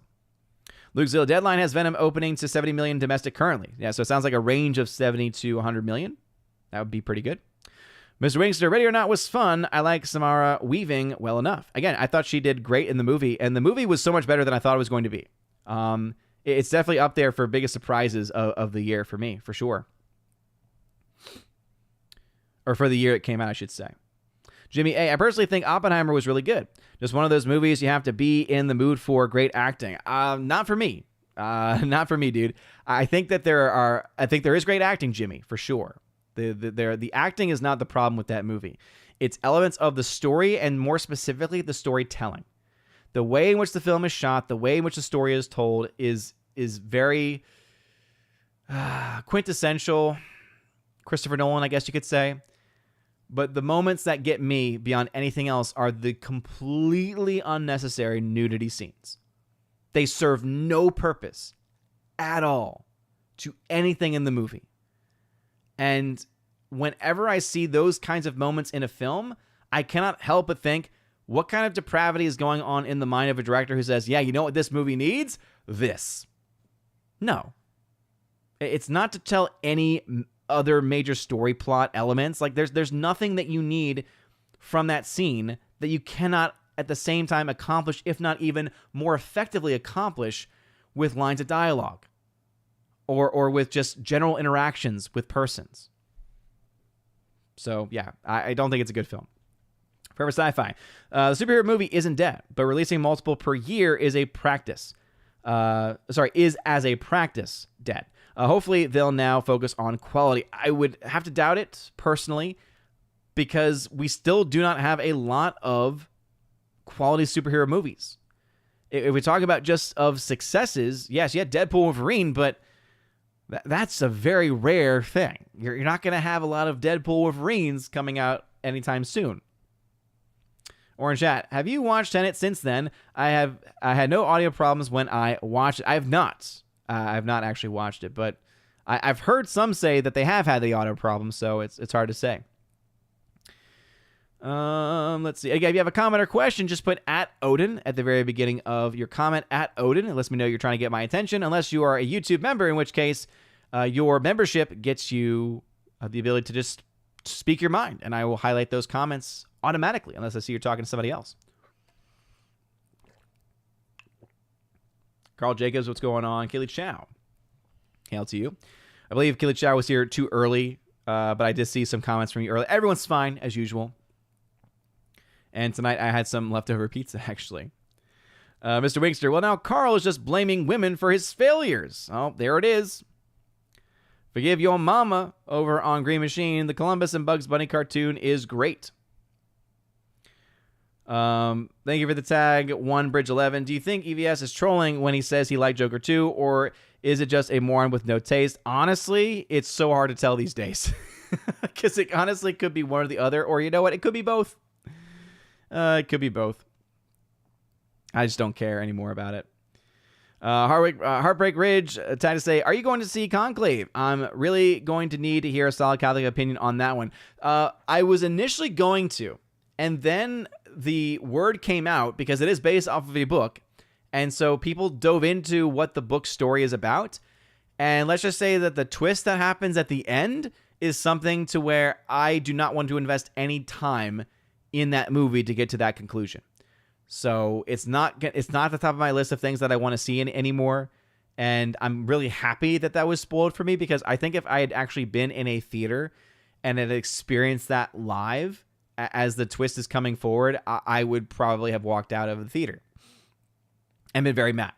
Luke Zilla, Deadline has Venom opening to 70 million domestic currently. Yeah, so it sounds like a range of 70 to 100 million. That would be pretty good. Mr. Wingster, Ready or Not was fun. I like Samara Weaving well enough. Again, I thought she did great in the movie, and the movie was so much better than I thought it was going to be. It's definitely up there for biggest surprises of the year for me, for sure. Or for the year it came out, I should say. Jimmy A., I personally think Oppenheimer was really good. Just one of those movies you have to be in the mood for great acting. Not for me. Not for me, dude. I think there is great acting, Jimmy, for sure. The acting is not the problem with that movie. It's elements of the story, and more specifically, the storytelling. The way in which the film is shot, the way in which the story is told is very quintessential Christopher Nolan, I guess you could say. But the moments that get me beyond anything else are the completely unnecessary nudity scenes. They serve no purpose at all to anything in the movie. And whenever I see those kinds of moments in a film, I cannot help but think, what kind of depravity is going on in the mind of a director who says, yeah, you know what this movie needs? This. No. It's not to tell any other major story plot elements. Like there's nothing that you need from that scene that you cannot at the same time accomplish, if not even more effectively accomplish, with lines of dialogue or with just general interactions with persons. So yeah, I don't think it's a good film. Forever Sci-Fi. The superhero movie isn't dead, but releasing multiple per year is a practice. Is as a practice dead. Hopefully they'll now focus on quality. I would have to doubt it personally, because we still do not have a lot of quality superhero movies. If we talk about just of successes, yes, you had Deadpool, Wolverine, but that's a very rare thing. You're not going to have a lot of Deadpool, Wolverines coming out anytime soon. Orange Chat, have you watched Tenet since then? I had no audio problems when I watched it. I have not. I've not actually watched it, but I've heard some say that they have had the audio problems, so it's hard to say. Let's see. Again, if you have a comment or question, just put @Odin at the very beginning of your comment. @Odin. It lets me know you're trying to get my attention, unless you are a YouTube member, in which case your membership gets you the ability to just speak your mind, and I will highlight those comments automatically, unless I see you're talking to somebody else. Carl Jacobs, what's going on? Kaylee Chow. Hail to you. I believe Kaylee Chow was here too early, but I did see some comments from you earlier. Everyone's fine, as usual. And tonight I had some leftover pizza, actually. Mr. Wingster, well, now Carl is just blaming women for his failures. Oh, there it is. Forgive Your Mama over on Green Machine. The Columbus and Bugs Bunny cartoon is great. Thank you for the tag. 1Bridge11. Do you think EVS is trolling when he says he liked Joker 2, or is it just a moron with no taste? Honestly, it's so hard to tell these days. Because it honestly could be one or the other, or you know what? It could be both. It could be both. I just don't care anymore about it. Heartbreak Ridge, time to say, are you going to see Conclave? I'm really going to need to hear a solid Catholic opinion on that one. I was initially going to, and then the word came out, because it is based off of a book, and so people dove into what the book story is about, and let's just say that the twist that happens at the end is something to where I do not want to invest any time in that movie to get to that conclusion. So it's not at the top of my list of things that I want to see anymore. And I'm really happy that that was spoiled for me, because I think if I had actually been in a theater and had experienced that live as the twist is coming forward, I would probably have walked out of the theater and been very mad.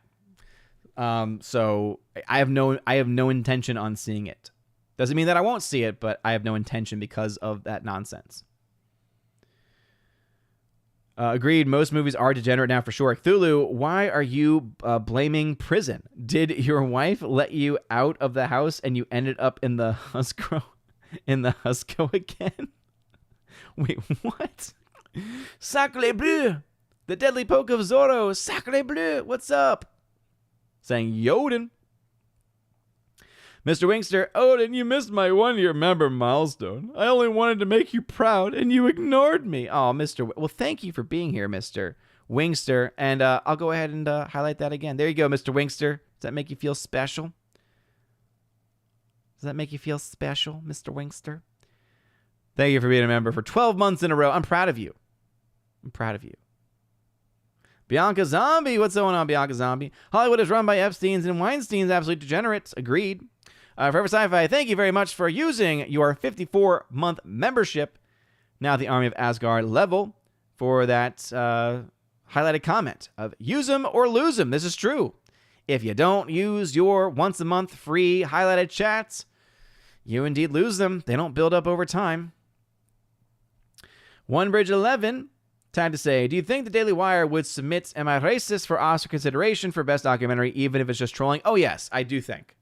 So I have no intention on seeing it. Doesn't mean that I won't see it, but I have no intention because of that nonsense. Agreed. Most movies are degenerate now for sure. Cthulhu, why are you blaming prison? Did your wife let you out of the house and you ended up in the Husco again? Wait, what? Sacre bleu! The deadly poke of Zorro. Sacre bleu! What's up? Saying Yoden. Mr. Wingster, Odin, you missed my 1-year member milestone. I only wanted to make you proud, and you ignored me. Oh, well, thank you for being here, Mr. Wingster. And I'll go ahead and highlight that again. There you go, Mr. Wingster. Does that make you feel special? Does that make you feel special, Mr. Wingster? Thank you for being a member for 12 months in a row. I'm proud of you. I'm proud of you. Bianca Zombie. What's going on, Bianca Zombie? Hollywood is run by Epstein's and Weinstein's absolute degenerates. Agreed. Forever Sci-Fi, thank you very much for using your 54-month membership, now the Army of Asgard level, for that highlighted comment of use them or lose them. This is true. If you don't use your once-a-month free highlighted chats, you indeed lose them. They don't build up over time. 1Bridge11, time to say, do you think the Daily Wire would submit Am I Racist for Oscar consideration for Best Documentary, even if it's just trolling? Oh, yes, I do think.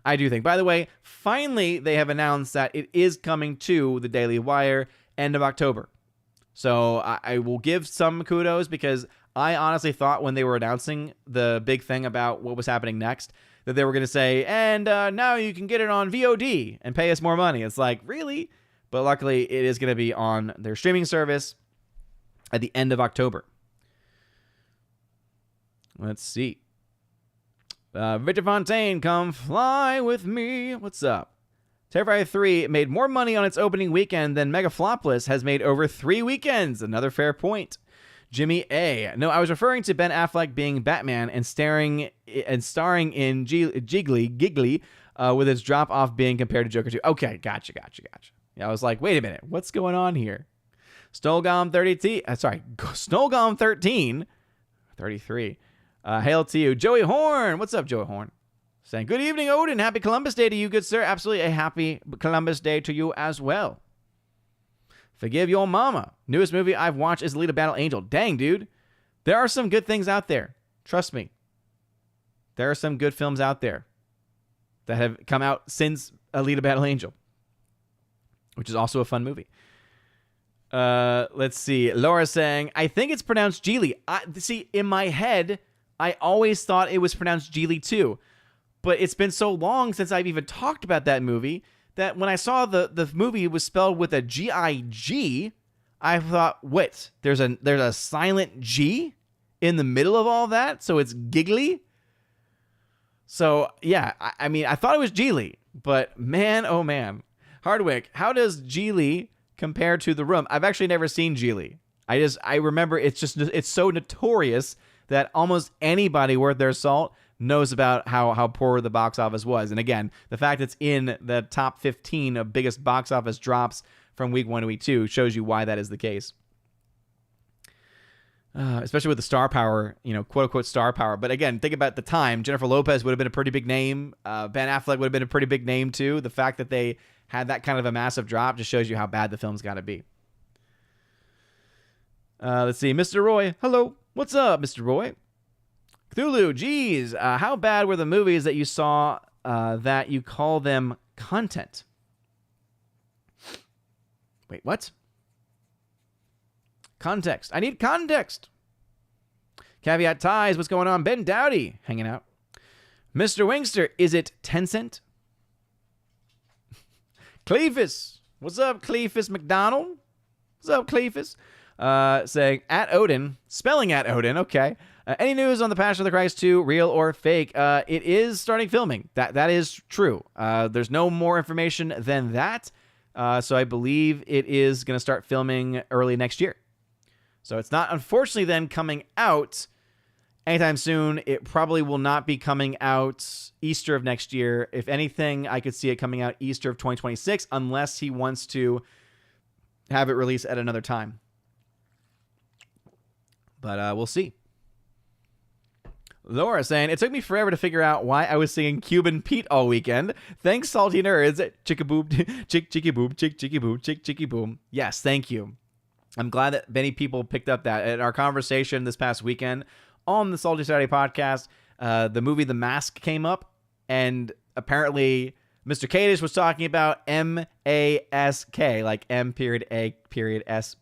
By the way, finally, they have announced that it is coming to the Daily Wire end of October. So I will give some kudos, because I honestly thought when they were announcing the big thing about what was happening next that they were going to say, and now you can get it on VOD and pay us more money. It's like, really? But luckily, it is going to be on their streaming service at the end of October. Let's see. Victor Fontaine, come fly with me. What's up? Terrifier 3 made more money on its opening weekend than Mega Flopless has made over 3 weekends. Another fair point. Jimmy A. No, I was referring to Ben Affleck being Batman and starring in Giggly, with its drop-off being compared to Joker 2. Okay, gotcha. Yeah, I was like, wait a minute. What's going on here? Stolgom 13, 33. Hail to you. Joey Horn. What's up, Joey Horn? Saying, good evening, Odin. Happy Columbus Day to you, good sir. Absolutely a happy Columbus Day to you as well. Forgive Your Mama. Newest movie I've watched is Alita Battle Angel. Dang, dude. There are some good things out there. Trust me. There are some good films out there that have come out since Alita Battle Angel, which is also a fun movie. Let's see. Laura saying, I think it's pronounced Geely. See, in my head, I always thought it was pronounced Geely too. But it's been so long since I've even talked about that movie that when I saw the movie was spelled with a G-I-G, I thought, what? There's a silent G in the middle of all that? So it's giggly? So, yeah, I mean, I thought it was Geely, but man, oh man. Hardwick, how does Geely compare to The Room? I've actually never seen Geely. I remember it's so notorious that almost anybody worth their salt knows about how poor the box office was. And again, the fact it's in the top 15 of biggest box office drops from week 1 to week 2 shows you why that is the case. Especially with the star power, quote unquote star power. But again, think about the time. Jennifer Lopez would have been a pretty big name. Ben Affleck would have been a pretty big name too. The fact that they had that kind of a massive drop just shows you how bad the film's got to be. Let's see. Mr. Roy. Hello. What's up, Mr. Roy? Cthulhu, geez, how bad were the movies that you saw that you call them content? Wait, what? Context. I need context. Caveat ties. What's going on? Ben Dowdy hanging out. Mr. Wingster, is it Tencent? Cleefus. What's up, Cleefus McDonald? What's up, Cleefus? Saying at Odin, spelling at Odin. Okay. Any news on the Passion of the Christ 2, real or fake? It is starting filming. That is true. There's no more information than that. So I believe it is going to start filming early next year. So it's not, unfortunately, then coming out anytime soon. It probably will not be coming out Easter of next year. If anything, I could see it coming out Easter of 2026, unless he wants to have it released at another time. But we'll see. Laura saying, it took me forever to figure out why I was singing Cuban Pete all weekend. Thanks, salty nerds. Chicka-boop, chick-chicky-boop, chick-chicky-boop, chick-chicky-boom. Yes, thank you. I'm glad that many people picked up that. At our conversation this past weekend on the Salty Saturday podcast, the movie The Mask came up, and apparently Mr. Kadish was talking about M-A-S-K, like M.A.S.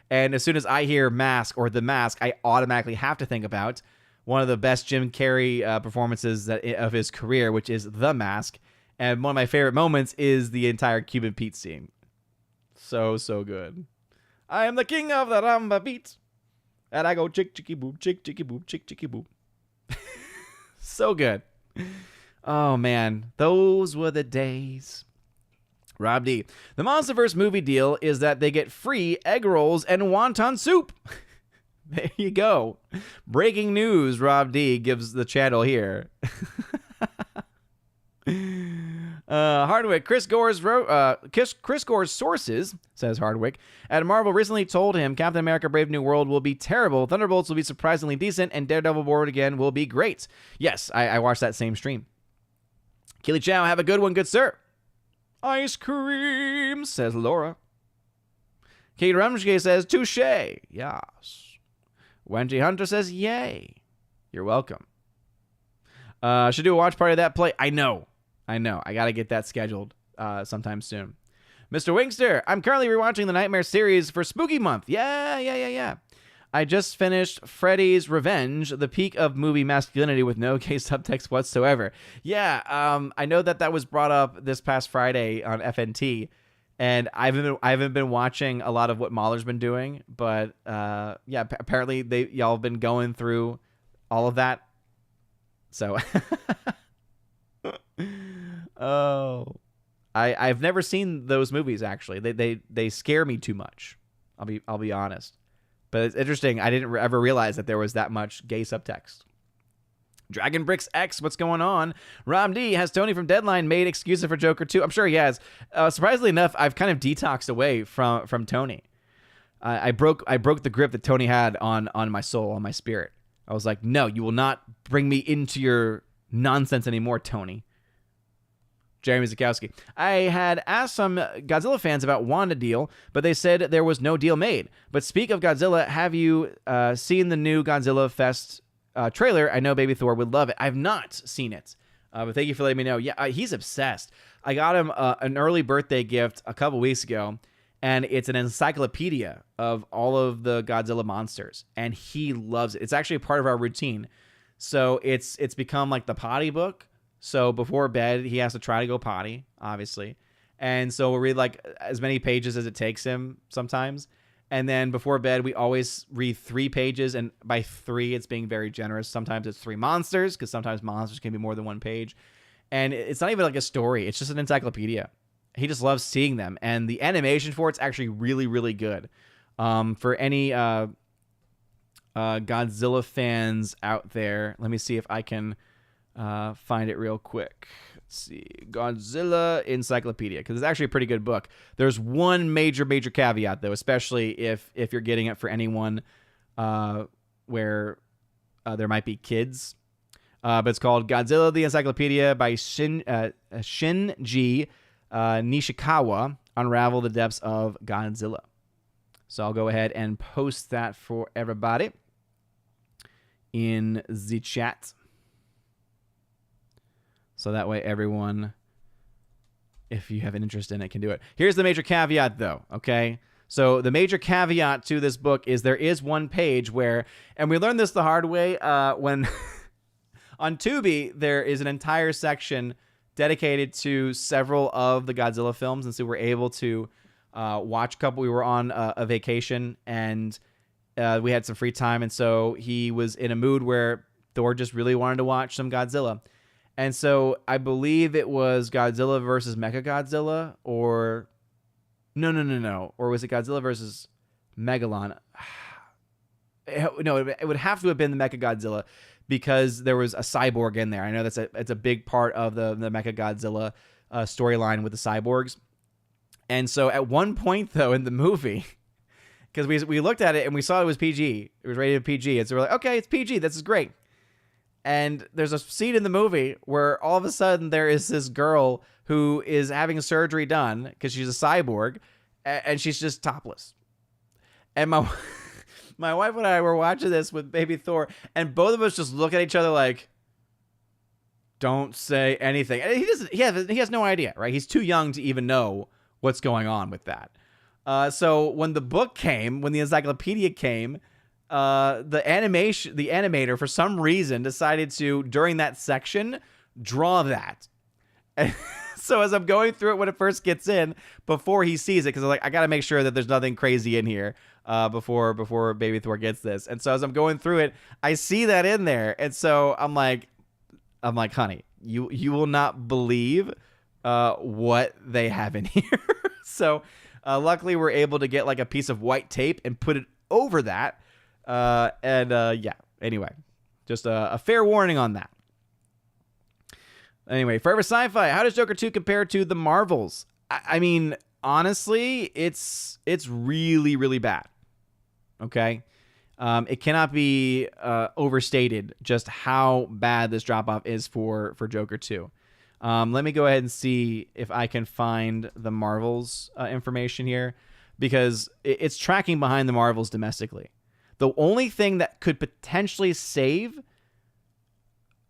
And as soon as I hear Mask or The Mask, I automatically have to think about one of the best Jim Carrey performances of his career, which is The Mask. And one of my favorite moments is the entire Cuban Pete scene. So good. I am the king of the rumba beats. And I go chick, chicky, boop, chick, chicky, boop, chick, chicky, boop. So good. Oh, man. Those were the days. Rob D. The Monsterverse movie deal is that they get free egg rolls and wonton soup. There you go. Breaking news, Rob D gives the channel here. Hardwick, Chris Gore's sources, says Hardwick, at Marvel recently told him Captain America Brave New World will be terrible, Thunderbolts will be surprisingly decent, and Daredevil Born Again will be great. Yes, I watched that same stream. Keely Chow, have a good one, good sir. Ice cream, says Laura. Kate Rumsky says, touche. Yes. Wendy Hunter says, yay. You're welcome. Should do a watch party of that play. I know. I got to get that scheduled sometime soon. Mr. Wingster, I'm currently rewatching the Nightmare series for Spooky Month. Yeah. I just finished Freddy's Revenge, the peak of movie masculinity with no gay subtext whatsoever. Yeah, I know that was brought up this past Friday on FNT, and I haven't been watching a lot of what Mahler's been doing, but yeah, apparently y'all have been going through all of that. So, oh, I've never seen those movies actually. They scare me too much. I'll be honest. But it's interesting. I didn't ever realize that there was that much gay subtext. Dragon Bricks X, what's going on? Rom D, has Tony from Deadline made excuses for Joker 2? I'm sure he has. Surprisingly enough, I've kind of detoxed away from Tony. I broke the grip that Tony had on my soul, on my spirit. I was like, no, you will not bring me into your nonsense anymore, Tony. Jeremy Zakowski. I had asked some Godzilla fans about Wanda deal, but they said there was no deal made. But speak of Godzilla, have you seen the new Godzilla Fest trailer? I know Baby Thor would love it. I've not seen it, but thank you for letting me know. Yeah, he's obsessed. I got him an early birthday gift a couple weeks ago, and it's an encyclopedia of all of the Godzilla monsters, and he loves it. It's actually a part of our routine. So it's become like the potty book. So before bed, he has to try to go potty, obviously. And so we'll read like as many pages as it takes him sometimes. And then before bed, we always read 3 pages. And by 3, it's being very generous. Sometimes it's 3 monsters, because sometimes monsters can be more than 1 page. And it's not even like a story. It's just an encyclopedia. He just loves seeing them. And the animation for it's actually really, really good. For any Godzilla fans out there, let me see if I can... find it real quick. Let's see. Godzilla Encyclopedia, because it's actually a pretty good book. There's one major caveat, though, especially if you're getting it for anyone where there might be kids. But it's called Godzilla the Encyclopedia by Shinji Nishikawa. Unravel the Depths of Godzilla. So I'll go ahead and post that for everybody in the chat. So that way everyone, if you have an interest in it, can do it. Here's the major caveat, though, okay? So the major caveat to this book is there is one page where, and we learned this the hard way, when on Tubi, there is an entire section dedicated to several of the Godzilla films, and so we're able to watch a couple. We were on a vacation, and we had some free time, and so he was in a mood where Thor just really wanted to watch some Godzilla. And so I believe it was Godzilla versus Mechagodzilla, or no. Or was it Godzilla versus Megalon? No, it would have to have been the Mechagodzilla, because there was a cyborg in there. I know it's a big part of the Mechagodzilla storyline with the cyborgs. And so at one point, though, in the movie, because we looked at it and we saw it was PG. It was rated PG. And so we're like, okay, it's PG. This is great. And there's a scene in the movie where all of a sudden there is this girl who is having surgery done because she's a cyborg, and she's just topless. And my wife and I were watching this with Baby Thor, and both of us just look at each other like, don't say anything. And he has no idea, right? He's too young to even know what's going on with that. So when the book came, when the encyclopedia came, the animator, for some reason, decided to, during that section, draw that. And so as I'm going through it when it first gets in, before he sees it, because I'm like, I got to make sure that there's nothing crazy in here before Baby Thor gets this. And so as I'm going through it, I see that in there. And so I'm like, honey, you will not believe what they have in here. So luckily we're able to get like a piece of white tape and put it over that. Yeah, anyway, just a fair warning on that. Anyway, Forever Sci-Fi, how does Joker 2 compare to the Marvels? I mean, honestly, it's really, really bad. Okay? It cannot be overstated just how bad this drop-off is for Joker 2. Let me go ahead and see if I can find the Marvels information here, because it's tracking behind the Marvels domestically. The only thing that could potentially save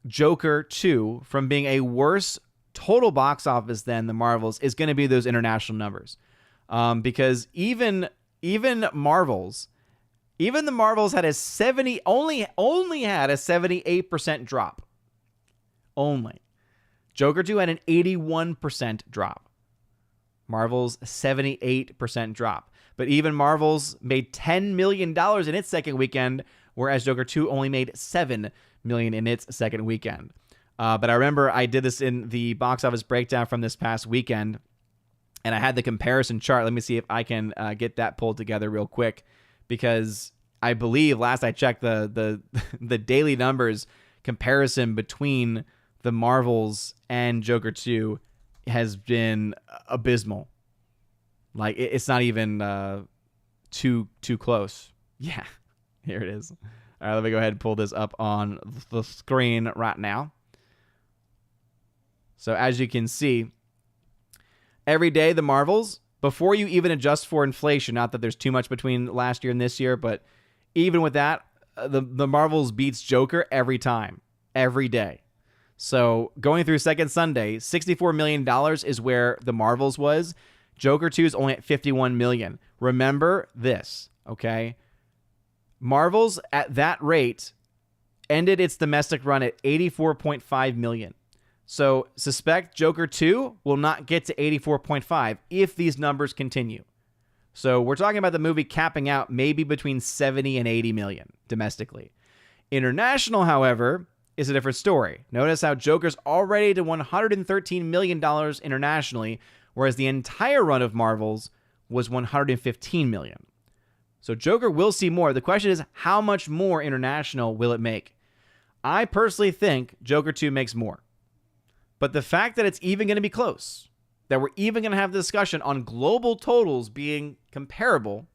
Joker 2 from being a worse total box office than the Marvels is going to be those international numbers. Because even Marvels, Even the Marvels had a 70 only had a 78% drop. Only. Joker 2 had an 81% drop. Marvel's 78% drop. But even Marvel's made $10 million in its second weekend, whereas Joker 2 only made $7 million in its second weekend. But I remember I did this in the box office breakdown from this past weekend, and I had the comparison chart. Let me see if I can get that pulled together real quick, because I believe last I checked the daily numbers comparison between the Marvels and Joker 2 has been abysmal. Like, it's not even too close. Yeah, here it is. All right, let me go ahead and pull this up on the screen right now. So as you can see, every day the Marvels, before you even adjust for inflation, not that there's too much between last year and this year, but even with that, the Marvels beats Joker every time, every day. So going through second Sunday, $64 million is where the Marvels was. Joker 2 is only at $51 million. Remember this, okay? Marvels at that rate ended its domestic run at $84.5 million. So suspect Joker 2 will not get to 84.5 if these numbers continue. So we're talking about the movie capping out maybe between 70 and 80 million domestically. International, however, is a different story. Notice how Joker's already to $113 million internationally, whereas the entire run of Marvels was $115 million. So Joker will see more. The question is, how much more international will it make? I personally think Joker 2 makes more. But the fact that it's even going to be close, that we're even going to have the discussion on global totals being comparable,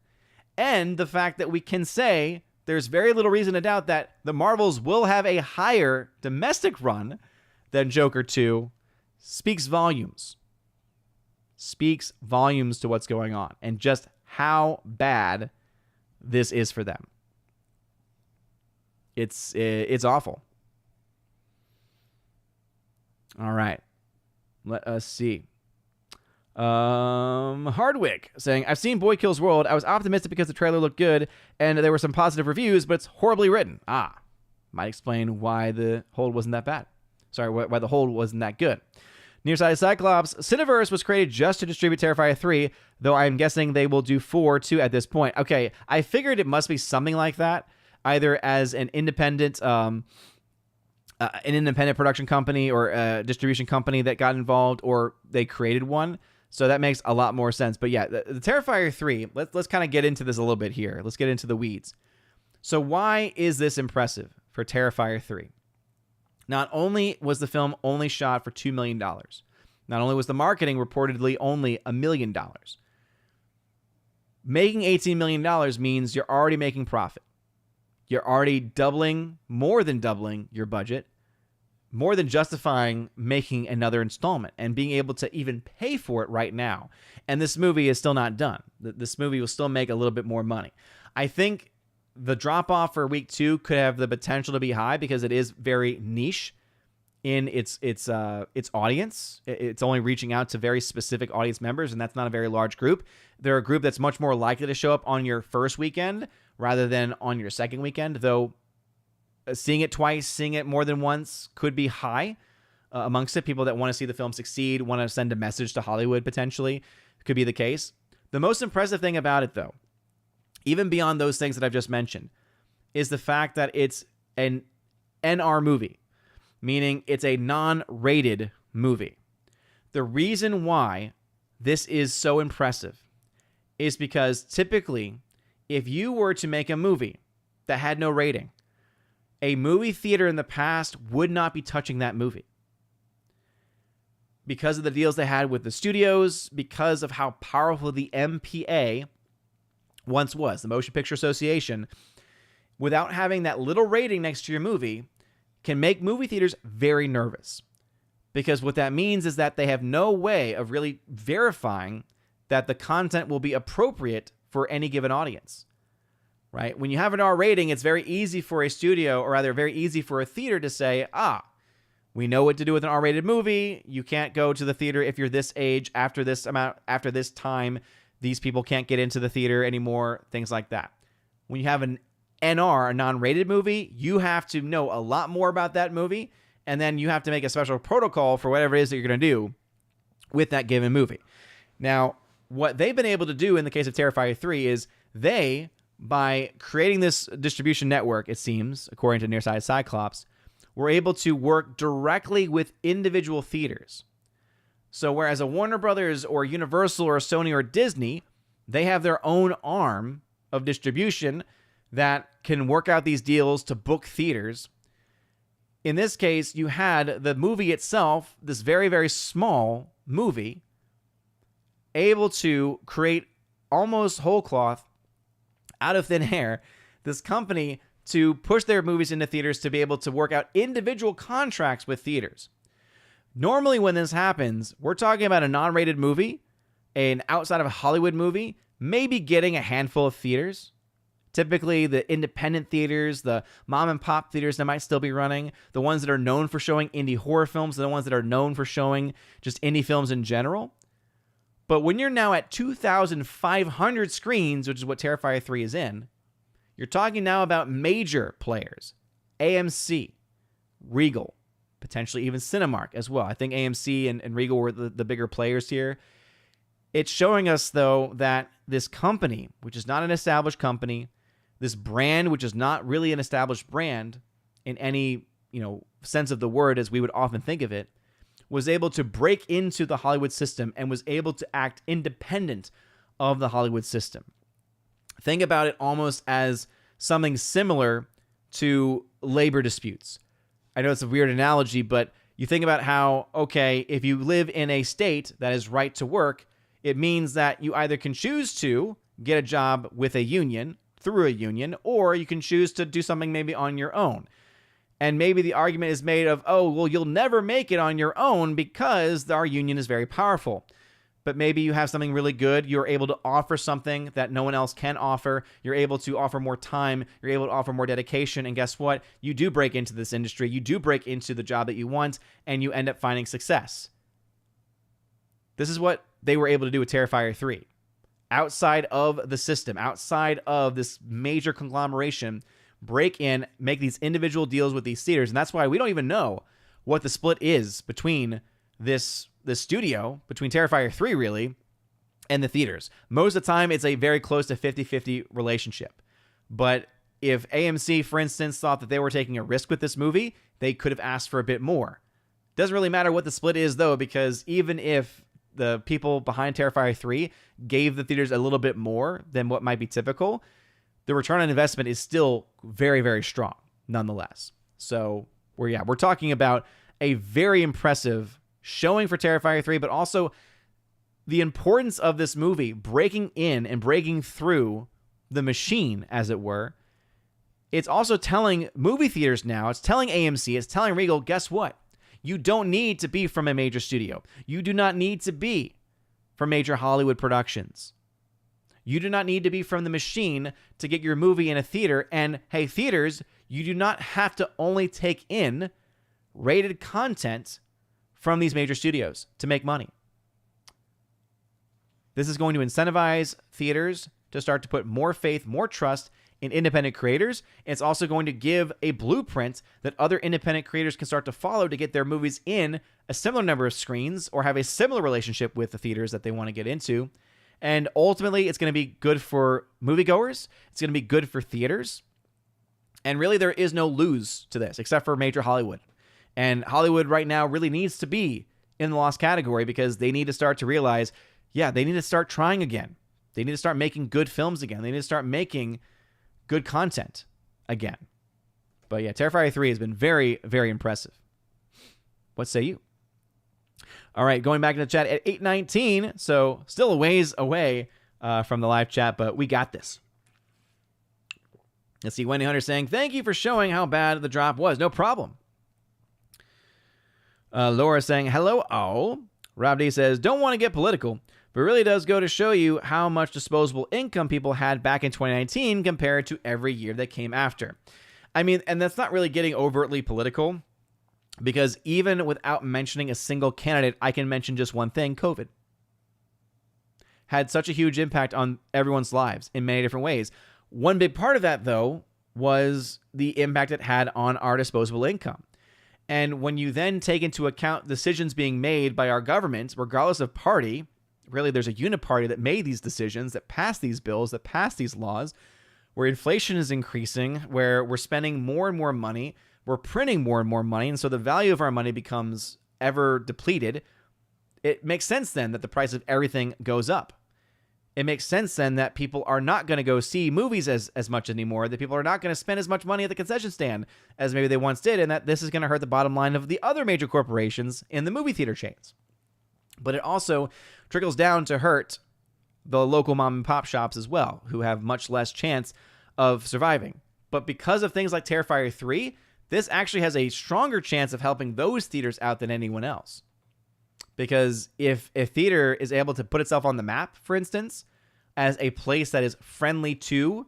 and the fact that we can say there's very little reason to doubt that the Marvels will have a higher domestic run than Joker 2 speaks volumes. Speaks volumes to what's going on and just how bad this is for them. It's awful. All right. Let us see. Hardwick saying, I've seen Boy Kills World. I was optimistic because the trailer looked good and there were some positive reviews, but it's horribly written. Might explain why the hold wasn't that bad. Sorry, why the hold wasn't that good. Nearsighted Cyclops, Cineverse was created just to distribute Terrifier 3, though I'm guessing they will do 4 too at this point. Okay, I figured it must be something like that, either as an independent production company or a distribution company that got involved, or they created one. So that makes a lot more sense. But yeah, the Terrifier 3, let's kind of get into this a little bit here. Let's get into the weeds. So why is this impressive for Terrifier 3? Not only was the film only shot for $2 million, not only was the marketing reportedly only $1 million, making $18 million means you're already making profit. You're already doubling, more than doubling your budget, more than justifying making another installment and being able to even pay for it right now. And this movie is still not done. This movie will still make a little bit more money. I think the drop-off for week 2 could have the potential to be high because it is very niche in its audience. It's only reaching out to very specific audience members, and that's not a very large group. They're a group that's much more likely to show up on your first weekend rather than on your second weekend, though seeing it twice, seeing it more than once could be high amongst it. People that want to see the film succeed, want to send a message to Hollywood potentially, could be the case. The most impressive thing about it, though, even beyond those things that I've just mentioned, is the fact that it's an NR movie, meaning it's a non-rated movie. The reason why this is so impressive is because typically, if you were to make a movie that had no rating, a movie theater in the past would not be touching that movie. Because of the deals they had with the studios, because of how powerful the MPA once was, the Motion Picture Association, without having that little rating next to your movie, can make movie theaters very nervous. Because what that means is that they have no way of really verifying that the content will be appropriate for any given audience. Right? When you have an R rating, it's very easy for a studio, or rather very easy for a theater to say, we know what to do with an R-rated movie. You can't go to the theater if you're this age, after this amount, after this time. These people can't get into the theater anymore, things like that. when you have an NR, a non-rated movie, you have to know a lot more about that movie, and then you have to make a special protocol for whatever it is that you're going to do with that given movie. Now, what they've been able to do in the case of Terrifier 3 is they, by creating this distribution network, it seems, according to Nearsighted Cyclops, were able to work directly with individual theaters. So whereas a Warner Brothers or Universal or Sony or Disney, they have their own arm of distribution that can work out these deals to book theaters. In this case, you had the movie itself, this very, very small movie, able to create almost whole cloth out of thin air, this company to push their movies into theaters to be able to work out individual contracts with theaters. Normally when this happens, we're talking about a non-rated movie, an outside of Hollywood movie, maybe getting a handful of theaters. Typically the independent theaters, the mom and pop theaters that might still be running, the ones that are known for showing indie horror films, the ones that are known for showing just indie films in general. But when you're now at 2,500 screens, which is what Terrifier 3 is in, you're talking now about major players. AMC, Regal, potentially even Cinemark as well. I think AMC and Regal were the bigger players here. It's showing us, though, that this company, which is not an established company, this brand, which is not really an established brand in any, sense of the word as we would often think of it, was able to break into the Hollywood system and was able to act independent of the Hollywood system. Think about it almost as something similar to labor disputes. I know it's a weird analogy, but you think about how, okay, if you live in a state that is right to work, it means that you either can choose to get a job with a union, through a union, or you can choose to do something maybe on your own. And maybe the argument is made of, oh, well, you'll never make it on your own because our union is very powerful. But maybe you have something really good. You're able to offer something that no one else can offer. You're able to offer more time. You're able to offer more dedication. And guess what? You do break into this industry. You do break into the job that you want, and you end up finding success. This is what they were able to do with Terrifier 3. Outside of the system, outside of this major conglomeration, break in, make these individual deals with these theaters. And that's why we don't even know what the split is between this studio, between Terrifier 3 really, and the theaters. Most of the time, it's a very close to 50-50 relationship. But if AMC, for instance, thought that they were taking a risk with this movie, they could have asked for a bit more. Doesn't really matter what the split is, though, because even if the people behind Terrifier 3 gave the theaters a little bit more than what might be typical, the return on investment is still very, very strong, nonetheless. So we're talking about a very impressive showing for Terrifier 3, but also the importance of this movie breaking in and breaking through the machine, as it were. It's also telling movie theaters now, it's telling AMC, it's telling Regal, guess what? You don't need to be from a major studio. You do not need to be from major Hollywood productions. You do not need to be from the machine to get your movie in a theater. And hey, theaters, you do not have to only take in rated content from these major studios to make money. This is going to incentivize theaters to start to put more faith, more trust in independent creators. It's also going to give a blueprint that other independent creators can start to follow to get their movies in a similar number of screens or have a similar relationship with the theaters that they want to get into. And ultimately, it's going to be good for moviegoers. It's going to be good for theaters. And really, there is no lose to this, except for major Hollywood. And Hollywood right now really needs to be in the lost category because they need to start to realize, they need to start trying again. They need to start making good films again. They need to start making good content again. But yeah, Terrifier 3 has been very, very impressive. What say you? All right, going back in the chat at 8:19, so still a ways away from the live chat, but we got this. Let's see, Wendy Hunter saying, thank you for showing how bad the drop was. No problem. Laura saying, hello. Oh, Rob D says, don't want to get political, but it really does go to show you how much disposable income people had back in 2019 compared to every year that came after. I mean, and that's not really getting overtly political, because even without mentioning a single candidate, I can mention just one thing: COVID had such a huge impact on everyone's lives in many different ways. One big part of that, though, was the impact it had on our disposable income. And when you then take into account decisions being made by our government, regardless of party, really there's a uniparty that made these decisions, that passed these bills, that passed these laws, where inflation is increasing, where we're spending more and more money, we're printing more and more money, and so the value of our money becomes ever depleted. It makes sense then that the price of everything goes up. It makes sense then that people are not going to go see movies as much anymore, that people are not going to spend as much money at the concession stand as maybe they once did, and that this is going to hurt the bottom line of the other major corporations in the movie theater chains. But it also trickles down to hurt the local mom and pop shops as well, who have much less chance of surviving. But because of things like Terrifier 3, this actually has a stronger chance of helping those theaters out than anyone else. Because if a theater is able to put itself on the map, for instance, as a place that is friendly to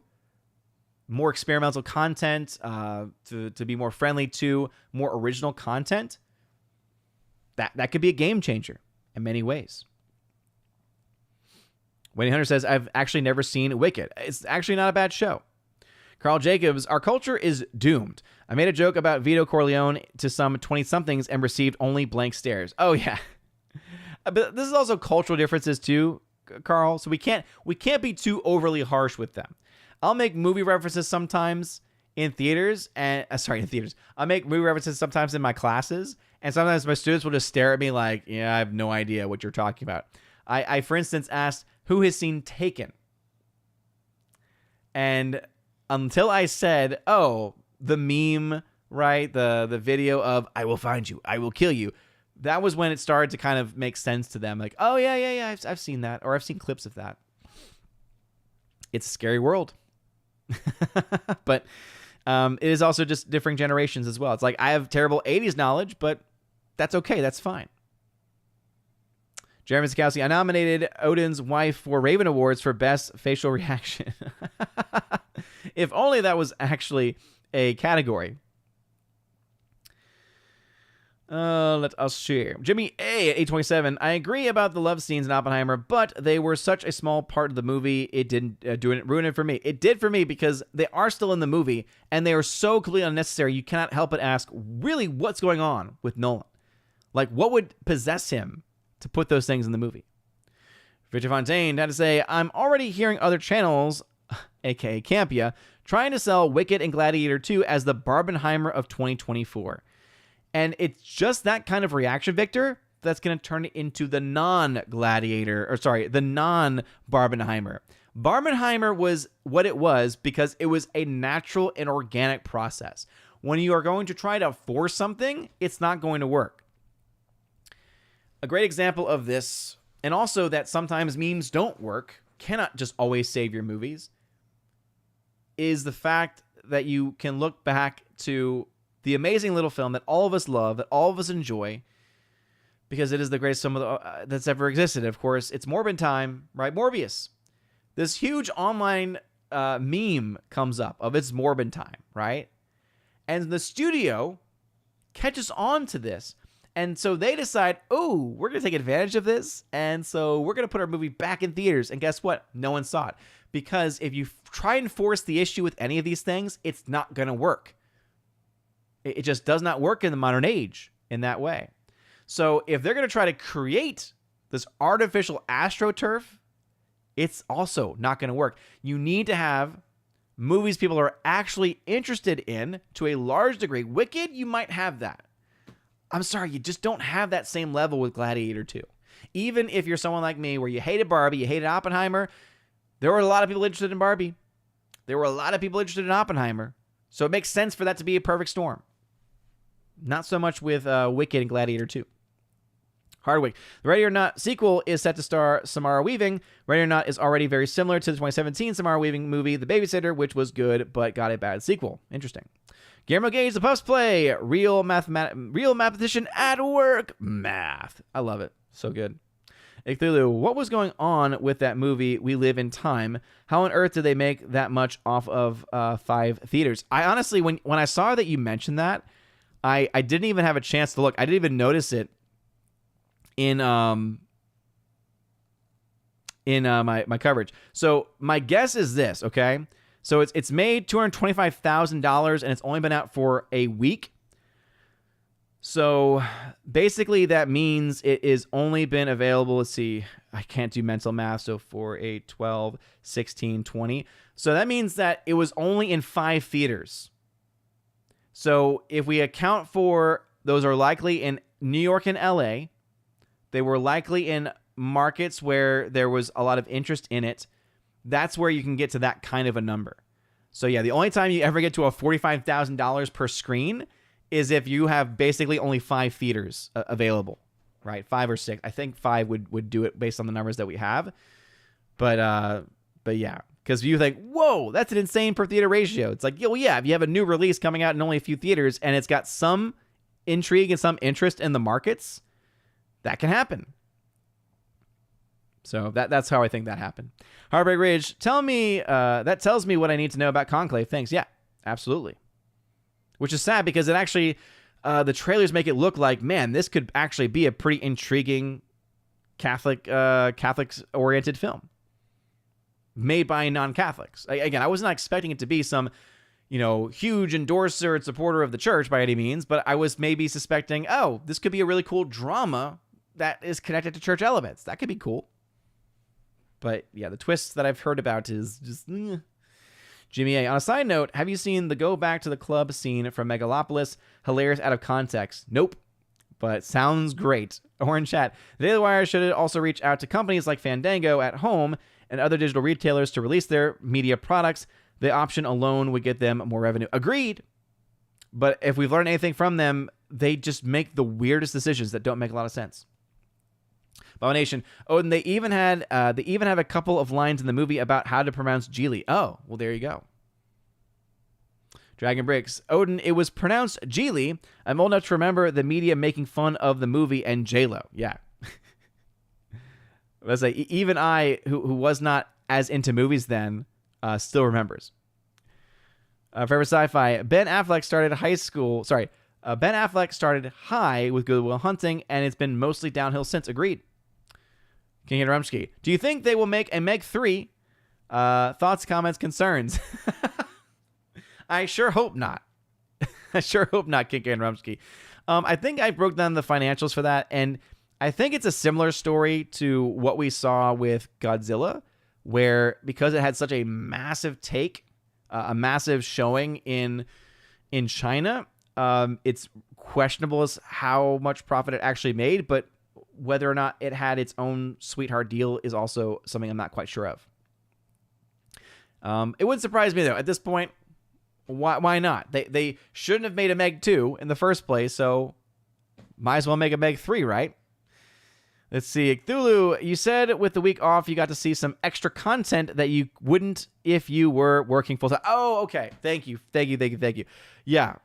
more experimental content, to be more friendly to more original content, that could be a game changer in many ways. Wayne Hunter says, I've actually never seen Wicked. It's actually not a bad show. Carl Jacobs, our culture is doomed. I made a joke about Vito Corleone to some 20-somethings and received only blank stares. Oh, yeah. But this is also cultural differences too, Carl. So we can't be too overly harsh with them. I'll make movie references sometimes in theaters, and I'll make movie references sometimes in my classes, and sometimes my students will just stare at me like, "Yeah, I have no idea what you're talking about." I for instance, asked who has seen Taken, and until I said, "Oh, the meme, right? The video of I will find you, I will kill you." That was when it started to kind of make sense to them. Like, oh, yeah, I've seen that. Or I've seen clips of that. It's a scary world. But it is also just different generations as well. It's like I have terrible 80s knowledge, but that's okay. That's fine. Jeremy Sikowski, I nominated Odin's wife for Raven Awards for Best Facial Reaction. If only that was actually a category. Let us share. Jimmy A at 827. I agree about the love scenes in Oppenheimer, but they were such a small part of the movie. It didn't ruin it for me. It did for me because they are still in the movie and they are so completely unnecessary. You cannot help but ask, really, what's going on with Nolan? Like, what would possess him to put those things in the movie? Richard Fontaine had to say, I'm already hearing other channels, aka Campia, trying to sell Wicked and Gladiator 2 as the Barbenheimer of 2024. And it's just that kind of reaction, Victor, that's going to turn it into the the non-Barbenheimer. Barbenheimer was what it was because it was a natural and organic process. When you are going to try to force something, it's not going to work. A great example of this, and also that sometimes memes don't work, cannot just always save your movies, is the fact that you can look back to the amazing little film that all of us love, that all of us enjoy, because it is the greatest film that's ever existed. Of course, it's Morbin time, right? Morbius. This huge online meme comes up of it's Morbin time, right? And the studio catches on to this. And so they decide, oh, we're going to take advantage of this. And so we're going to put our movie back in theaters. And guess what? No one saw it. Because if you try and force the issue with any of these things, it's not going to work. It just does not work in the modern age in that way. So if they're going to try to create this artificial AstroTurf, it's also not going to work. You need to have movies people are actually interested in to a large degree. Wicked, you might have that. I'm sorry, you just don't have that same level with Gladiator 2. Even if you're someone like me where you hated Barbie, you hated Oppenheimer, there were a lot of people interested in Barbie. There were a lot of people interested in Oppenheimer. So it makes sense for that to be a perfect storm. Not so much with Wicked and Gladiator 2. Hardwick. The Ready or Not sequel is set to star Samara Weaving. Ready or Not is already very similar to the 2017 Samara Weaving movie, The Babysitter, which was good but got a bad sequel. Interesting. Guillermo Gage, The Puffs Play. Real mathematician at work. Math. I love it. So good. Icthulu, what was going on with that movie, We Live in Time? How on earth did they make that much off of 5 theaters? I honestly, when I saw that you mentioned that, I didn't even have a chance to look. I didn't even notice it in my coverage. So my guess is this, okay? So it's made $225,000 and it's only been out for a week. So basically that means it is only been available, let's see, I can't do mental math, so 4, 8, 12, 16, 20. So that means that it was only in 5 theaters. So if we account for, those are likely in New York and LA, they were likely in markets where there was a lot of interest in it, that's where you can get to that kind of a number. So yeah, the only time you ever get to a $45,000 per screen is if you have basically only 5 theaters available, right? 5 or 6. I think 5 would do it based on the numbers that we have. But yeah, because you think, whoa, that's an insane per theater ratio. It's like, well, yeah, if you have a new release coming out in only a few theaters and it's got some intrigue and some interest in the markets, that can happen. So that's how I think that happened. Heartbreak Ridge, that tells me what I need to know about Conclave. Thanks. Yeah, absolutely. Which is sad because it actually, the trailers make it look like, man, this could actually be a pretty intriguing Catholics-oriented film made by non-Catholics. Again, I was not expecting it to be some, huge endorser and supporter of the church by any means, but I was maybe suspecting, oh, this could be a really cool drama that is connected to church elements. That could be cool. But yeah, the twist that I've heard about is just... Jimmy A. On a side note, have you seen the go back to the club scene from Megalopolis? Hilarious out of context. Nope. But sounds great. Orange Chat. The Daily Wire should also reach out to companies like Fandango at home and other digital retailers to release their media products. The option alone would get them more revenue. Agreed. But if we've learned anything from them, they just make the weirdest decisions that don't make a lot of sense. Abomination. Oh, and they even have a couple of lines in the movie about how to pronounce Geely. Oh, well, there you go. Dragon Bricks. Odin, it was pronounced Geely. I'm old enough to remember the media making fun of the movie and J-Lo. Yeah. Let's say even I, who was not as into movies then, still remembers. Forever Sci-Fi. Ben Affleck started high with Good Will Hunting, and it's been mostly downhill since. Agreed. King and Rumsky. Do you think they will make a Meg 3? Thoughts, comments, concerns? I sure hope not. I sure hope not, King and Rumsky. I think I broke down the financials for that, and I think it's a similar story to what we saw with Godzilla, where because it had such a massive take, a massive showing in China, it's questionable as how much profit it actually made, but whether or not it had its own sweetheart deal is also something I'm not quite sure of. It wouldn't surprise me, though. At this point, why not? They shouldn't have made a Meg 2 in the first place, so might as well make a Meg 3, right? Let's see. Cthulhu, you said with the week off you got to see some extra content that you wouldn't if you were working full-time. Oh, okay. Thank you. Yeah.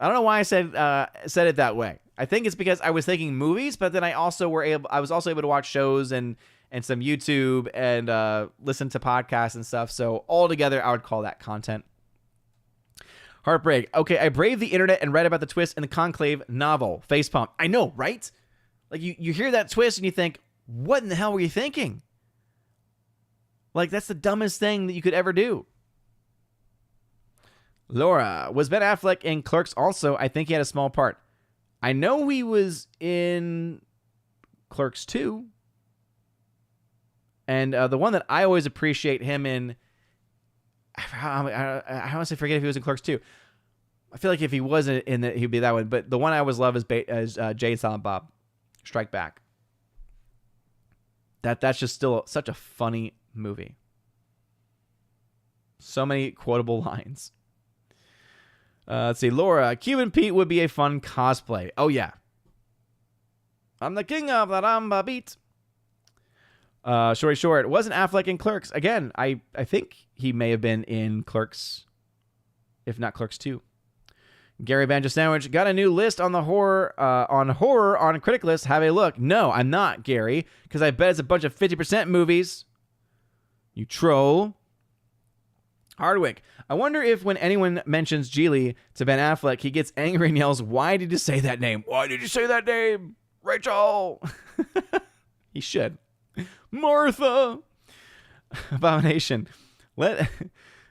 I don't know why I said it that way. I think it's because I was thinking movies, but then I was also able to watch shows and some YouTube and listen to podcasts and stuff. So altogether, I would call that content. Heartbreak. Okay, I braved the internet and read about the twist in the Conclave novel. Facepalm. I know, right? Like you hear that twist and you think, what in the hell were you thinking? Like that's the dumbest thing that you could ever do. Laura, was Ben Affleck in Clerks also? I think he had a small part. I know he was in Clerks 2. And the one that I always appreciate him in, I honestly forget if he was in Clerks 2. I feel like if he wasn't in it, he'd be that one. But the one I always love is Jay and Silent Bob Strike Back. That's just still such a funny movie. So many quotable lines. Let's see. Laura, Cuban Pete would be a fun cosplay. Oh, yeah. I'm the king of the Ramba beat. Short. Wasn't Affleck in Clerks? Again, I think he may have been in Clerks, if not Clerks 2. Gary Banjo Sandwich, got a new list on the horror on Critic List. Have a look. No, I'm not, Gary, because I bet it's a bunch of 50% movies. You troll. Hardwick, I wonder if when anyone mentions Geely to Ben Affleck, he gets angry and yells, "Why did you say that name? Why did you say that name? Rachel!" He should. Martha. Abomination.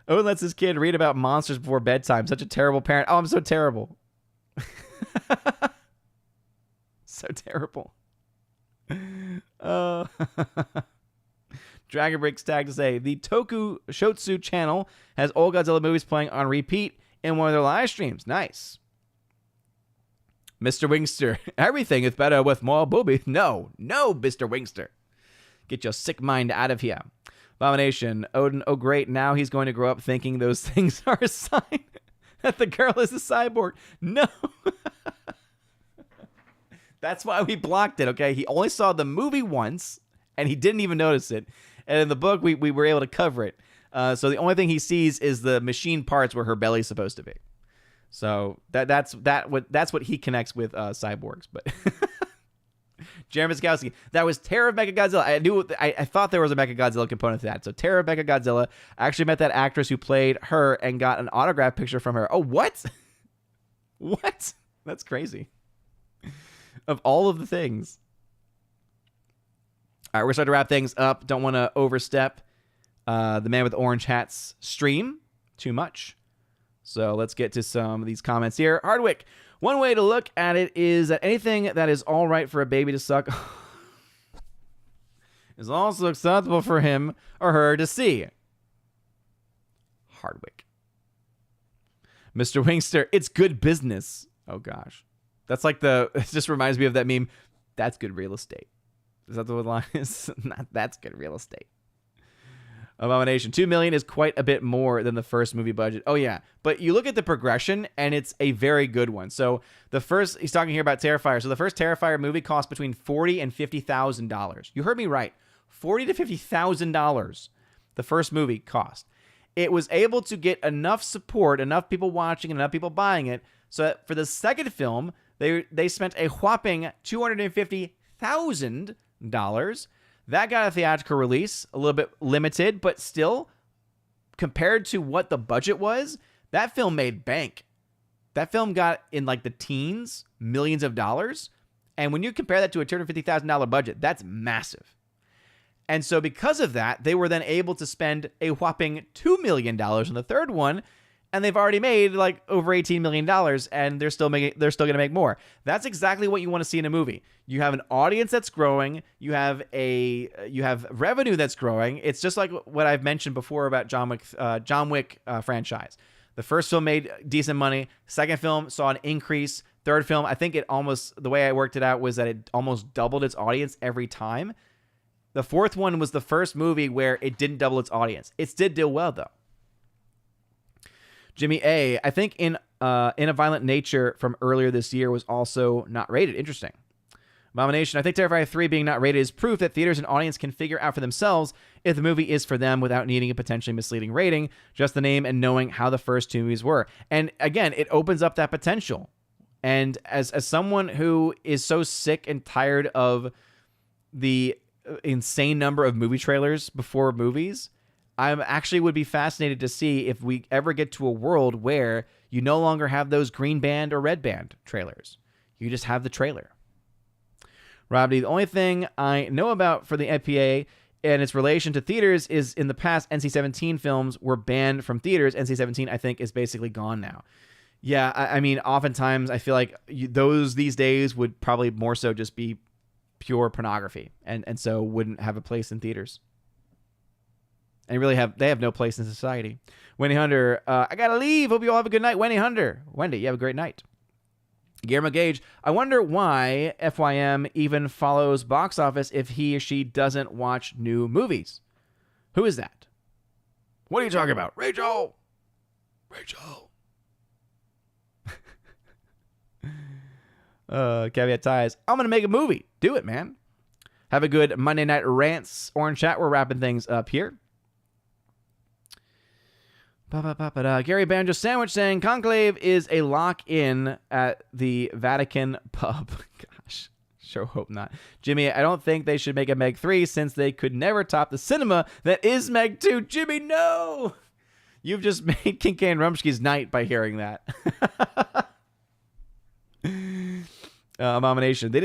Owen lets his kid read about monsters before bedtime. Such a terrible parent. Oh, I'm so terrible. So terrible. Dragon Breaks tag to say, the Toku Shotsu channel has old Godzilla movies playing on repeat in one of their live streams. Nice. Mr. Wingster, everything is better with more boobies. No, Mr. Wingster. Get your sick mind out of here. Abomination, Odin, oh great, now he's going to grow up thinking those things are a sign that the girl is a cyborg. No. That's why we blocked it, okay? He only saw the movie once, and he didn't even notice it. And in the book, we were able to cover it. So the only thing he sees is the machine parts where her belly's supposed to be. So that's what he connects with cyborgs. But Jeremy Skowski, that was Terror of Mechagodzilla. I thought there was a Mechagodzilla component to that. So Terror of Mechagodzilla. I actually met that actress who played her and got an autograph picture from her. Oh, what? What? That's crazy. Of all of the things. All right, we're starting to wrap things up. Don't want to overstep the Man with Orange Hat's stream too much. So let's get to some of these comments here. Hardwick, one way to look at it is that anything that is all right for a baby to suck is also acceptable for him or her to see. Hardwick. Mr. Wingster, it's good business. Oh, gosh. That's like it just reminds me of that meme. That's good real estate. Is that the line is? That's good real estate. Abomination. $2 million is quite a bit more than the first movie budget. Oh, yeah. But you look at the progression, and it's a very good one. So the first, he's talking here about Terrifier. So the first Terrifier movie cost between $40,000 and $50,000. You heard me right. $40,000 to $50,000 the first movie cost. It was able to get enough support, enough people watching, enough people buying it, so that for the second film, they spent a whopping $250,000. That got a theatrical release, a little bit limited, but still, compared to what the budget was, that film made bank. That film got in like the teens, millions of dollars. And when you compare that to a $250,000 budget, that's massive. And so because of that, they were then able to spend a whopping $2 million on the third one. And they've already made like over $18 million, and they're still going to make more. That's exactly what you want to see in a movie. You have an audience that's growing. You have revenue that's growing. It's just like what I've mentioned before about John Wick franchise. The first film made decent money. Second film saw an increase. Third film, I think the way I worked it out was that it almost doubled its audience every time. The fourth one was the first movie where it didn't double its audience. It did do well though. Jimmy A, I think in a Violent Nature from earlier this year was also not rated. Interesting. Abomination, I think Terrifier 3 being not rated is proof that theaters and audience can figure out for themselves if the movie is for them without needing a potentially misleading rating, just the name and knowing how the first two movies were. And again, it opens up that potential. And as someone who is so sick and tired of the insane number of movie trailers before movies, I actually would be fascinated to see if we ever get to a world where you no longer have those green band or red band trailers. You just have the trailer. Rob D, the only thing I know about for the NPA and its relation to theaters is in the past, NC-17 films were banned from theaters. NC-17, I think, is basically gone now. Yeah, I mean, oftentimes I feel like those these days would probably more so just be pure pornography and so wouldn't have a place in theaters. And they have no place in society. Wendy Hunter, I gotta leave. Hope you all have a good night. Wendy Hunter. Wendy, you have a great night. Guillermo Gage, I wonder why FYM even follows box office if he or she doesn't watch new movies. Who is that? What are you talking about? Rachel! Caveat ties. I'm gonna make a movie. Do it, man. Have a good Monday Night Rants Orange Chat. We're wrapping things up here. Gary Banjo Sandwich saying Conclave is a lock-in at the Vatican pub. Gosh, sure hope not. Jimmy, I don't think they should make a Meg 3 since they could never top the cinema that is Meg 2. Jimmy, no! You've just made Kincaid and Rumsky's night by hearing that. Abomination. They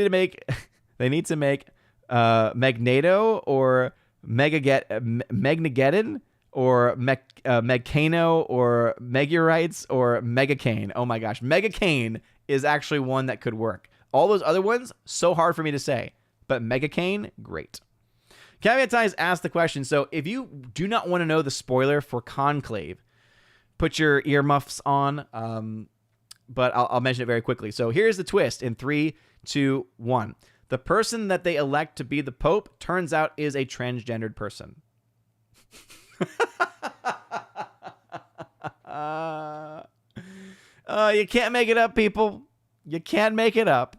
need to make Magneto or Megnageddon or Megcano or Megurites or Megacane. Oh my gosh. Megacane is actually one that could work. All those other ones, so hard for me to say. But Megacane, great. Caveat Ties asked the question, so if you do not want to know the spoiler for Conclave, put your earmuffs on, but I'll mention it very quickly. So here's the twist in 3, 2, 1. The person that they elect to be the Pope turns out is a transgendered person. You can't make it up, people. You can't make it up.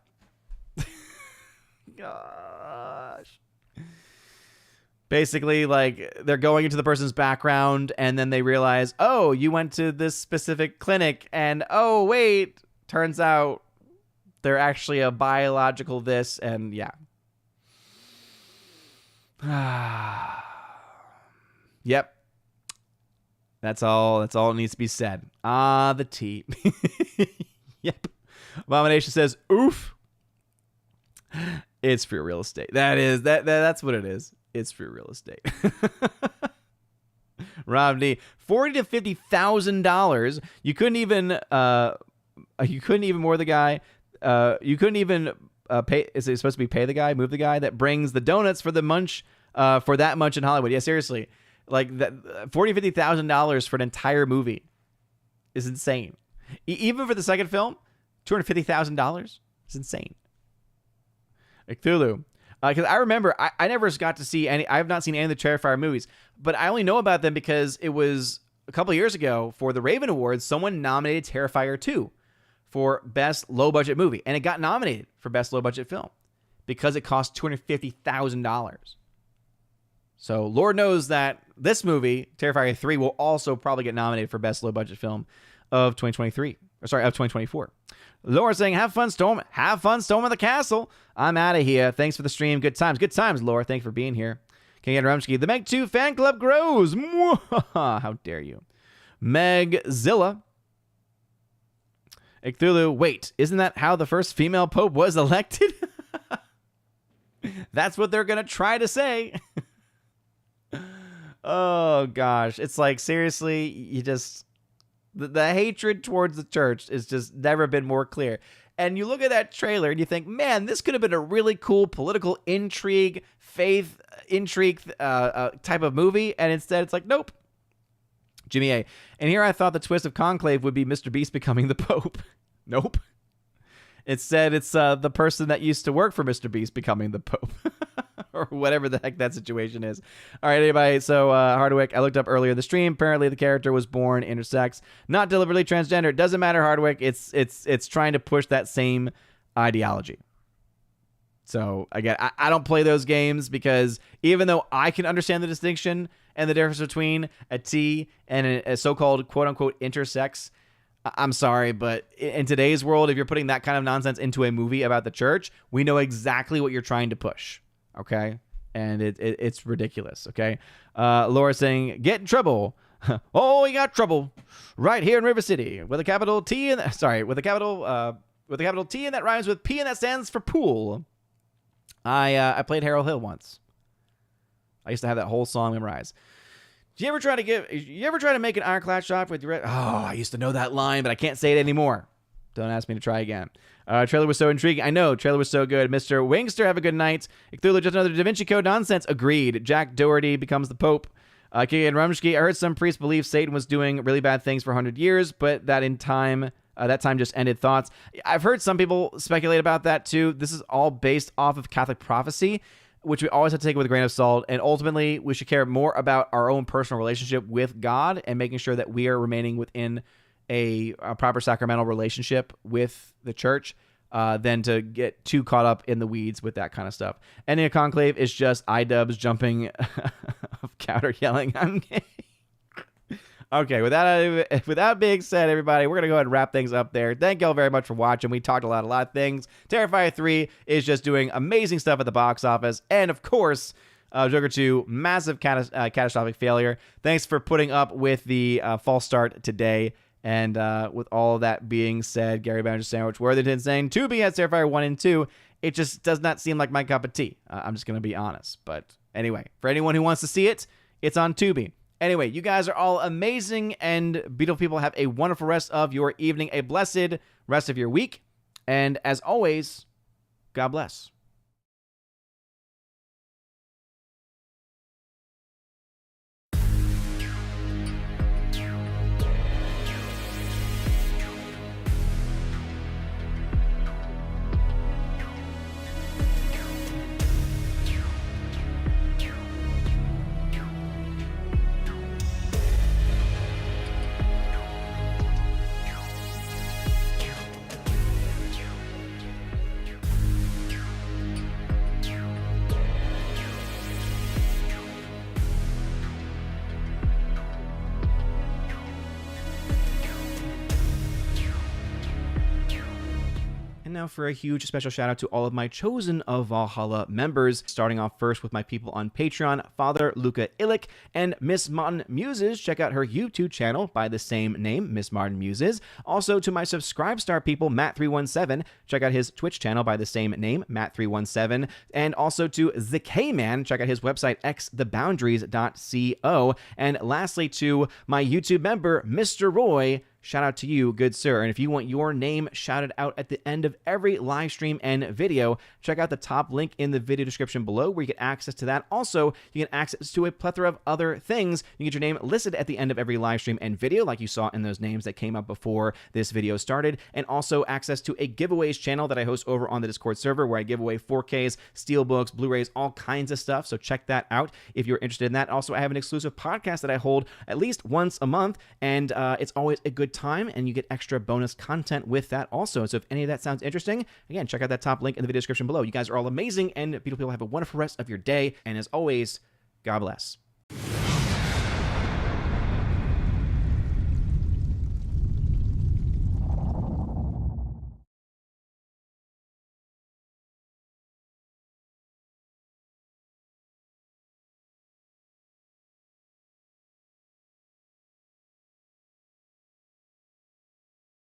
Gosh. Basically, like, they're going into the person's background, and then they realize, oh, you went to this specific clinic, and oh, wait, turns out they're actually a biological this, and yeah. Yep. That's all that needs to be said. The T. Yep. Abomination says, oof. It's free real estate. That's what it is. It's free real estate. Rob D, $40,000 to $50,000. You couldn't even more the guy. You couldn't even pay. Is it supposed to be pay the guy, move the guy that brings the donuts for the munch for that much in Hollywood? Yeah, seriously, like that $40,000 to $50,000 for an entire movie is insane. Even for the second film, $250,000 is insane. Cthulhu. Because I remember, I never got to see any. I have not seen any of the Terrifier movies, but I only know about them because it was a couple of years ago for the Raven Awards. Someone nominated Terrifier 2 for Best Low Budget Movie, and it got nominated for Best Low Budget Film because it cost $250,000. So Lord knows that this movie, Terrifier 3, will also probably get nominated for Best Low Budget Film of 2023. Of 2024. Laura saying, have fun storming the castle. I'm out of here. Thanks for the stream. Good times, Laura. Thanks for being here. King Ed Rumsky, the Meg 2 fan club grows. How dare you. Megzilla. Cthulhu, wait, isn't that how the first female pope was elected? That's what they're going to try to say. Oh, gosh. It's like, seriously, you just... The hatred towards the church is just never been more clear. And you look at that trailer and you think, man, this could have been a really cool political intrigue, faith intrigue type of movie. And instead it's like, nope. Jimmy A. And here I thought the twist of Conclave would be Mr. Beast becoming the Pope. Nope. Instead, it's the person that used to work for Mr. Beast becoming the Pope. Or whatever the heck that situation is. All right, anybody. So, Hardwick, I looked up earlier in the stream. Apparently, the character was born intersex, not deliberately transgender. It doesn't matter, Hardwick. It's trying to push that same ideology. So, again, I don't play those games because even though I can understand the distinction and the difference between a T and a so-called quote-unquote intersex, I'm sorry, but in today's world, if you're putting that kind of nonsense into a movie about the church, we know exactly what you're trying to push. Okay, and it's ridiculous. Okay, Laura saying, "Get in trouble." Oh, you got trouble right here in River City with a capital T and with a capital T and that rhymes with P and that stands for pool. I played Harold Hill once. I used to have that whole song memorized. You ever try to make an ironclad shot with your? Oh, I used to know that line, but I can't say it anymore. Don't ask me to try again. Trailer was so intriguing. I know. Trailer was so good. Mr. Wingster, have a good night. Cthulhu, just another Da Vinci Code nonsense. Agreed. Jack Doherty becomes the Pope. King and Rumsky, I heard some priests believe Satan was doing really bad things for 100 years, but that time just ended. Thoughts? I've heard some people speculate about that too. This is all based off of Catholic prophecy, which we always have to take with a grain of salt. And ultimately, we should care more about our own personal relationship with God and making sure that we are remaining within a proper sacramental relationship with the church than to get too caught up in the weeds with that kind of stuff. And in a conclave, it's just iDubbbz jumping of counter yelling, I'm gay. Okay, with that being said, everybody, we're going to go ahead and wrap things up there. Thank y'all very much for watching. We talked a lot of things. Terrifier 3 is just doing amazing stuff at the box office. And, of course, Joker 2, massive catastrophic failure. Thanks for putting up with the false start today. And with all of that being said, Gary Banner Sandwich, Worthington saying, Tubi has Terrifier 1 and 2. It just does not seem like my cup of tea. I'm just going to be honest. But anyway, for anyone who wants to see it, it's on Tubi. Anyway, you guys are all amazing and beautiful people. Have a wonderful rest of your evening, a blessed rest of your week. And as always, God bless. And now for a huge special shout out to all of my Chosen of Valhalla members, starting off first with my people on Patreon, Father Luca Illich and Miss Martin Muses. Check out her YouTube channel by the same name, Miss Martin Muses. Also to my Subscribestar people, Matt317. Check out his Twitch channel by the same name, Matt317. And also to the K-Man. Check out his website, xtheboundaries.co. And lastly to my YouTube member, Mr. Roy. Shout out to you, good sir. And if you want your name shouted out at the end of every live stream and video, check out the top link in the video description below where you get access to that. Also, you get access to a plethora of other things. You get your name listed at the end of every live stream and video, like you saw in those names that came up before this video started. And also access to a giveaways channel that I host over on the Discord server where I give away 4Ks, Steelbooks, Blu-rays, all kinds of stuff. So check that out if you're interested in that. Also, I have an exclusive podcast that I hold at least once a month, and it's always a good time, and you get extra bonus content with that also. So if any of that sounds interesting, again, check out that top link in the video description below. You guys are all amazing and beautiful people. Have a wonderful rest of your day, and as always, God bless.